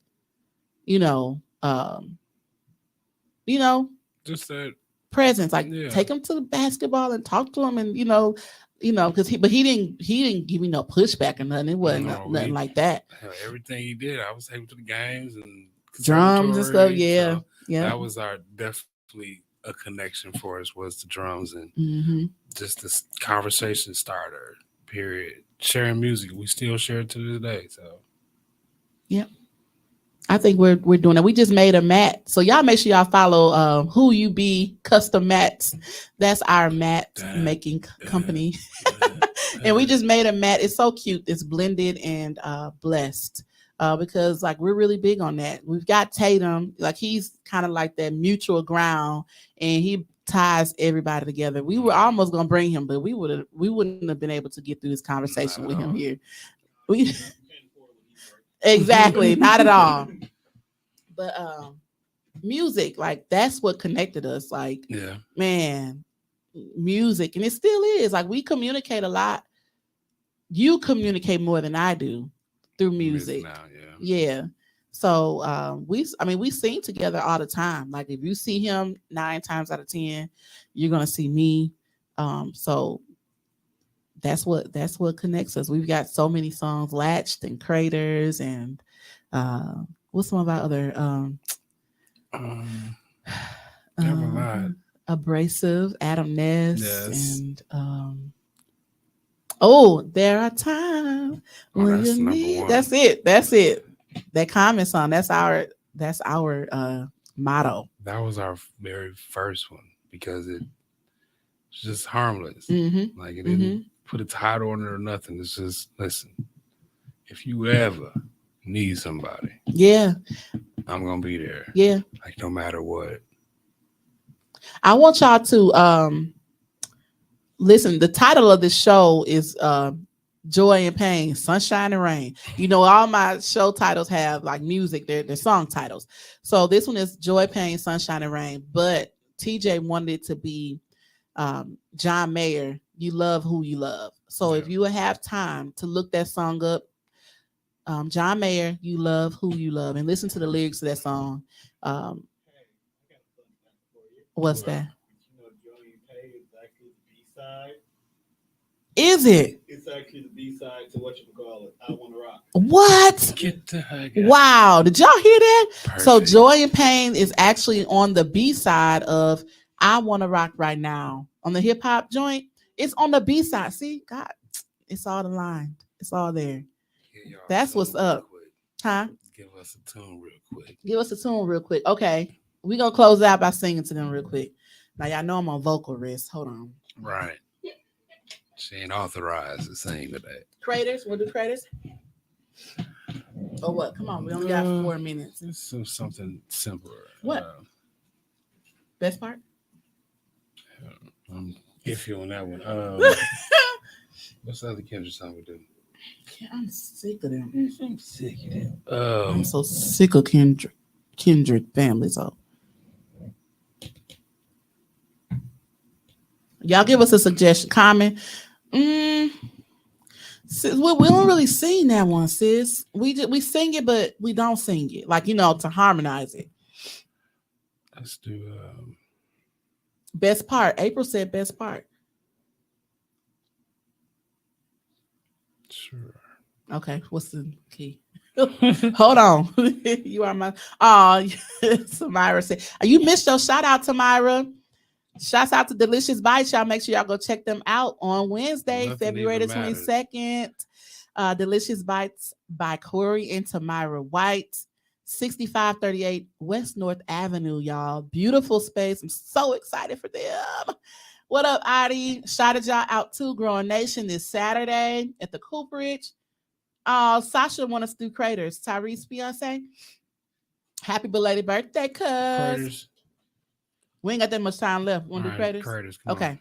just that presence, like take him to the basketball and talk to him, and because he didn't give me no pushback or nothing. It wasn't nothing like that. Everything he did, I was taking to the games and drums and stuff. Yeah, so that was definitely a connection for us, was the drums and just this conversation starter. Period. Sharing music, we still share it to this day. So, yeah. I think we're doing it. We just made a mat. So y'all make sure y'all follow Who You Be Custom Mats. That's our mat making company. And we just made a mat. It's so cute. It's blended and blessed. Because like we're really big on that. We've got Tatum, like he's kind of like that mutual ground, and he ties everybody together. We were almost gonna bring him, but we wouldn't have been able to get through this conversation with him here. Exactly, not at all. But music, like that's what connected us. Like, man, music, and it still is. Like we communicate a lot. You communicate more than I do through music. Now, yeah. So we sing together all the time. Like if you see him 9 times out of 10, you're gonna see me. So that's what connects us. We've got so many songs, Latched and Craters, and what's some of our other Never mind. Abrasive, Adam Ness, Yes. and oh, there are times Oh, when that's you number need. one. That's it. That Common song. That's our motto. That was our very first one because it's just harmless. Mm-hmm. Like it didn't put a title on it or nothing. It's just listen. If you ever need somebody, Yeah. I'm gonna be there. Yeah. Like no matter what. I want y'all to listen. The title of this show is Joy and Pain, Sunshine and Rain. You know, all my show titles have like music, they're song titles. So this one is Joy, Pain, Sunshine and Rain. But TJ wanted it to be John Mayer, You Love Who You Love. So if you have time to look that song up, John Mayer, You Love Who You Love, and listen to the lyrics to that song. What's that? You know, Joy and Pain is actually the B-side. Is it? It's actually the B-side to what you call it. I Wanna Rock. What? Get the heck out. Wow. Did y'all hear that? Perfect. So Joy and Pain is actually on the B side of I Wanna Rock Right Now. On the hip hop joint, it's on the B side. See, God, it's all aligned. It's all there. Yeah, y'all That's what's tune real up. quick. Huh? Give us a tune real quick. Give us a tune real quick. Okay. We're going to close out by singing to them real quick. Now, y'all know I'm on vocal rest. Hold on. Right. She ain't authorized to sing today. Craters. We'll do Craters. Oh, what? Come on. We only got 4 minutes. It's something simpler. What? Best part? I'm iffy on that one. What's the other Kendrick song we do? I'm sick of them. I'm sick of it. I'm so sick of Kendrick family. So y'all give us a suggestion, comment. Sis, we don't really sing that one, sis. We sing it, but we don't sing it. Like, you know, to harmonize it. Let's do Best part. April said best part. sure. Okay, what's the key? Hold on. You are my Tamara said. You missed your shout out, Tamara. Shouts out to Delicious Bites. Y'all make sure y'all go check them out on Wednesday, Nothing February the even matters. 22nd. Delicious Bites by Corey and Tamara White, 6538 West North Avenue, y'all. Beautiful space. I'm so excited for them. What up, Adi? Shouted y'all out to Growing Nation this Saturday at the Cooperage. Sasha want us to do Craters. Tyrese Beyonce. Happy belated birthday, cuz. Craters. We ain't got that much time left. Want to do Craters? Craters. Come Okay. on.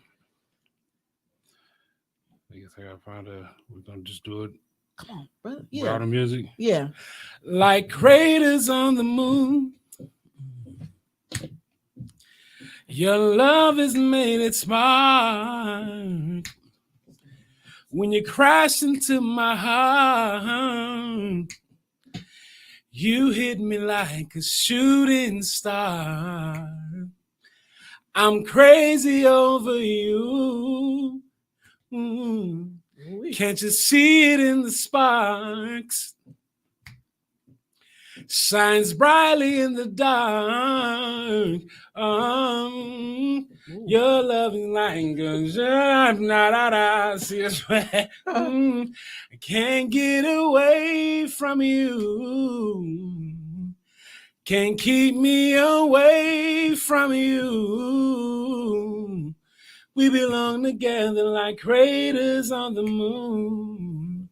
I guess I gotta find we're gonna just do it. Come on, brother. Without the music. Yeah. Like craters on the moon. Your love has made it spark. When you crash into my heart, you hit me like a shooting star. I'm crazy over you. Can't you see it in the sparks? Shines brightly in the dark. Your loving like a see it's where I can't get away from you. Can't keep me away from you. We belong together like craters on the moon.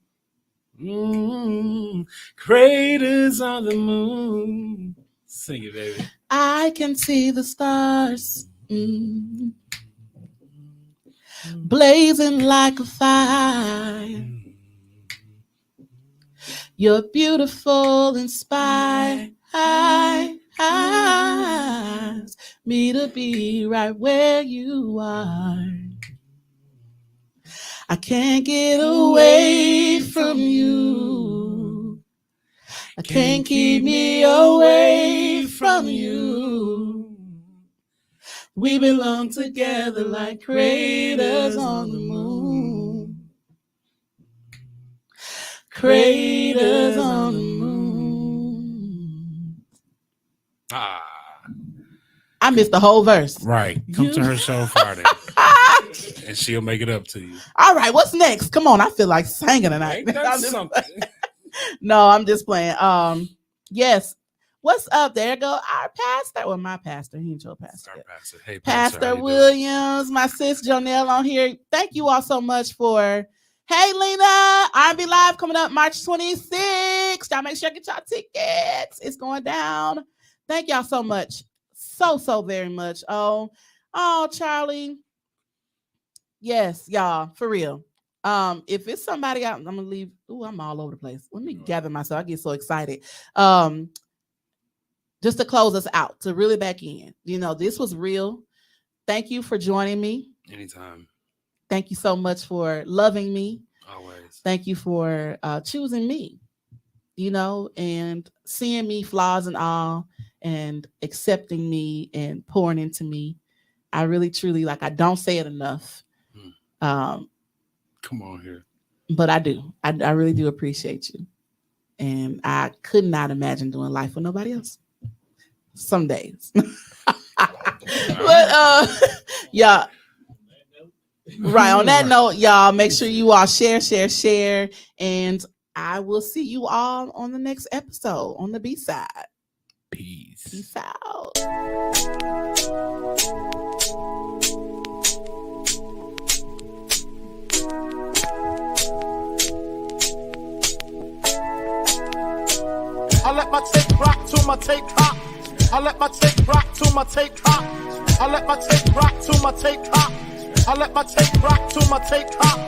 Craters on the moon. Sing it, baby. I can see the stars blazing like a fire. You're beautiful, inspires me to be right where you are. I can't get away from you. I can't keep me away from you. We belong together like craters on the moon. craters on the moon. Ah, I missed the whole verse. right. Come You- to her show Friday, and she'll make it up to you. All right, what's next? Come on, I feel like singing tonight. Ain't that I'm just- something? No, I'm just playing. Yes. What's up? There go our pastor. Well, my pastor. He ain't your pastor. Our pastor. Hey, Pastor, how Pastor you doing? Williams, my sis Jonelle on here. Thank you all so much for. Hey, Lena, R&B Live coming up March 26th. Y'all make sure you get y'all tickets. It's going down. Thank y'all so much. So very much. Oh, Charlie. Yes, y'all, for real. If it's somebody out, I'm gonna leave. Ooh, I'm all over the place. Let me gather myself. I get so excited. Just to close us out, to really back in. This was real. Thank you for joining me. Anytime. Thank you so much for loving me. Always. Thank you for choosing me, and seeing me, flaws and all, and accepting me and pouring into me. I really, truly, I don't say it enough. Come on here. But I do. I really do appreciate you. And I could not imagine doing life with nobody else. Some days. But yeah. Right. On that note, y'all, make sure you all share. And I will see you all on the next episode on the B-side. Peace. Peace out. I let my take rock to my take hot. I let my take rock to my take hot. I let my take rock to my take hot. I let my take rock to my take hot.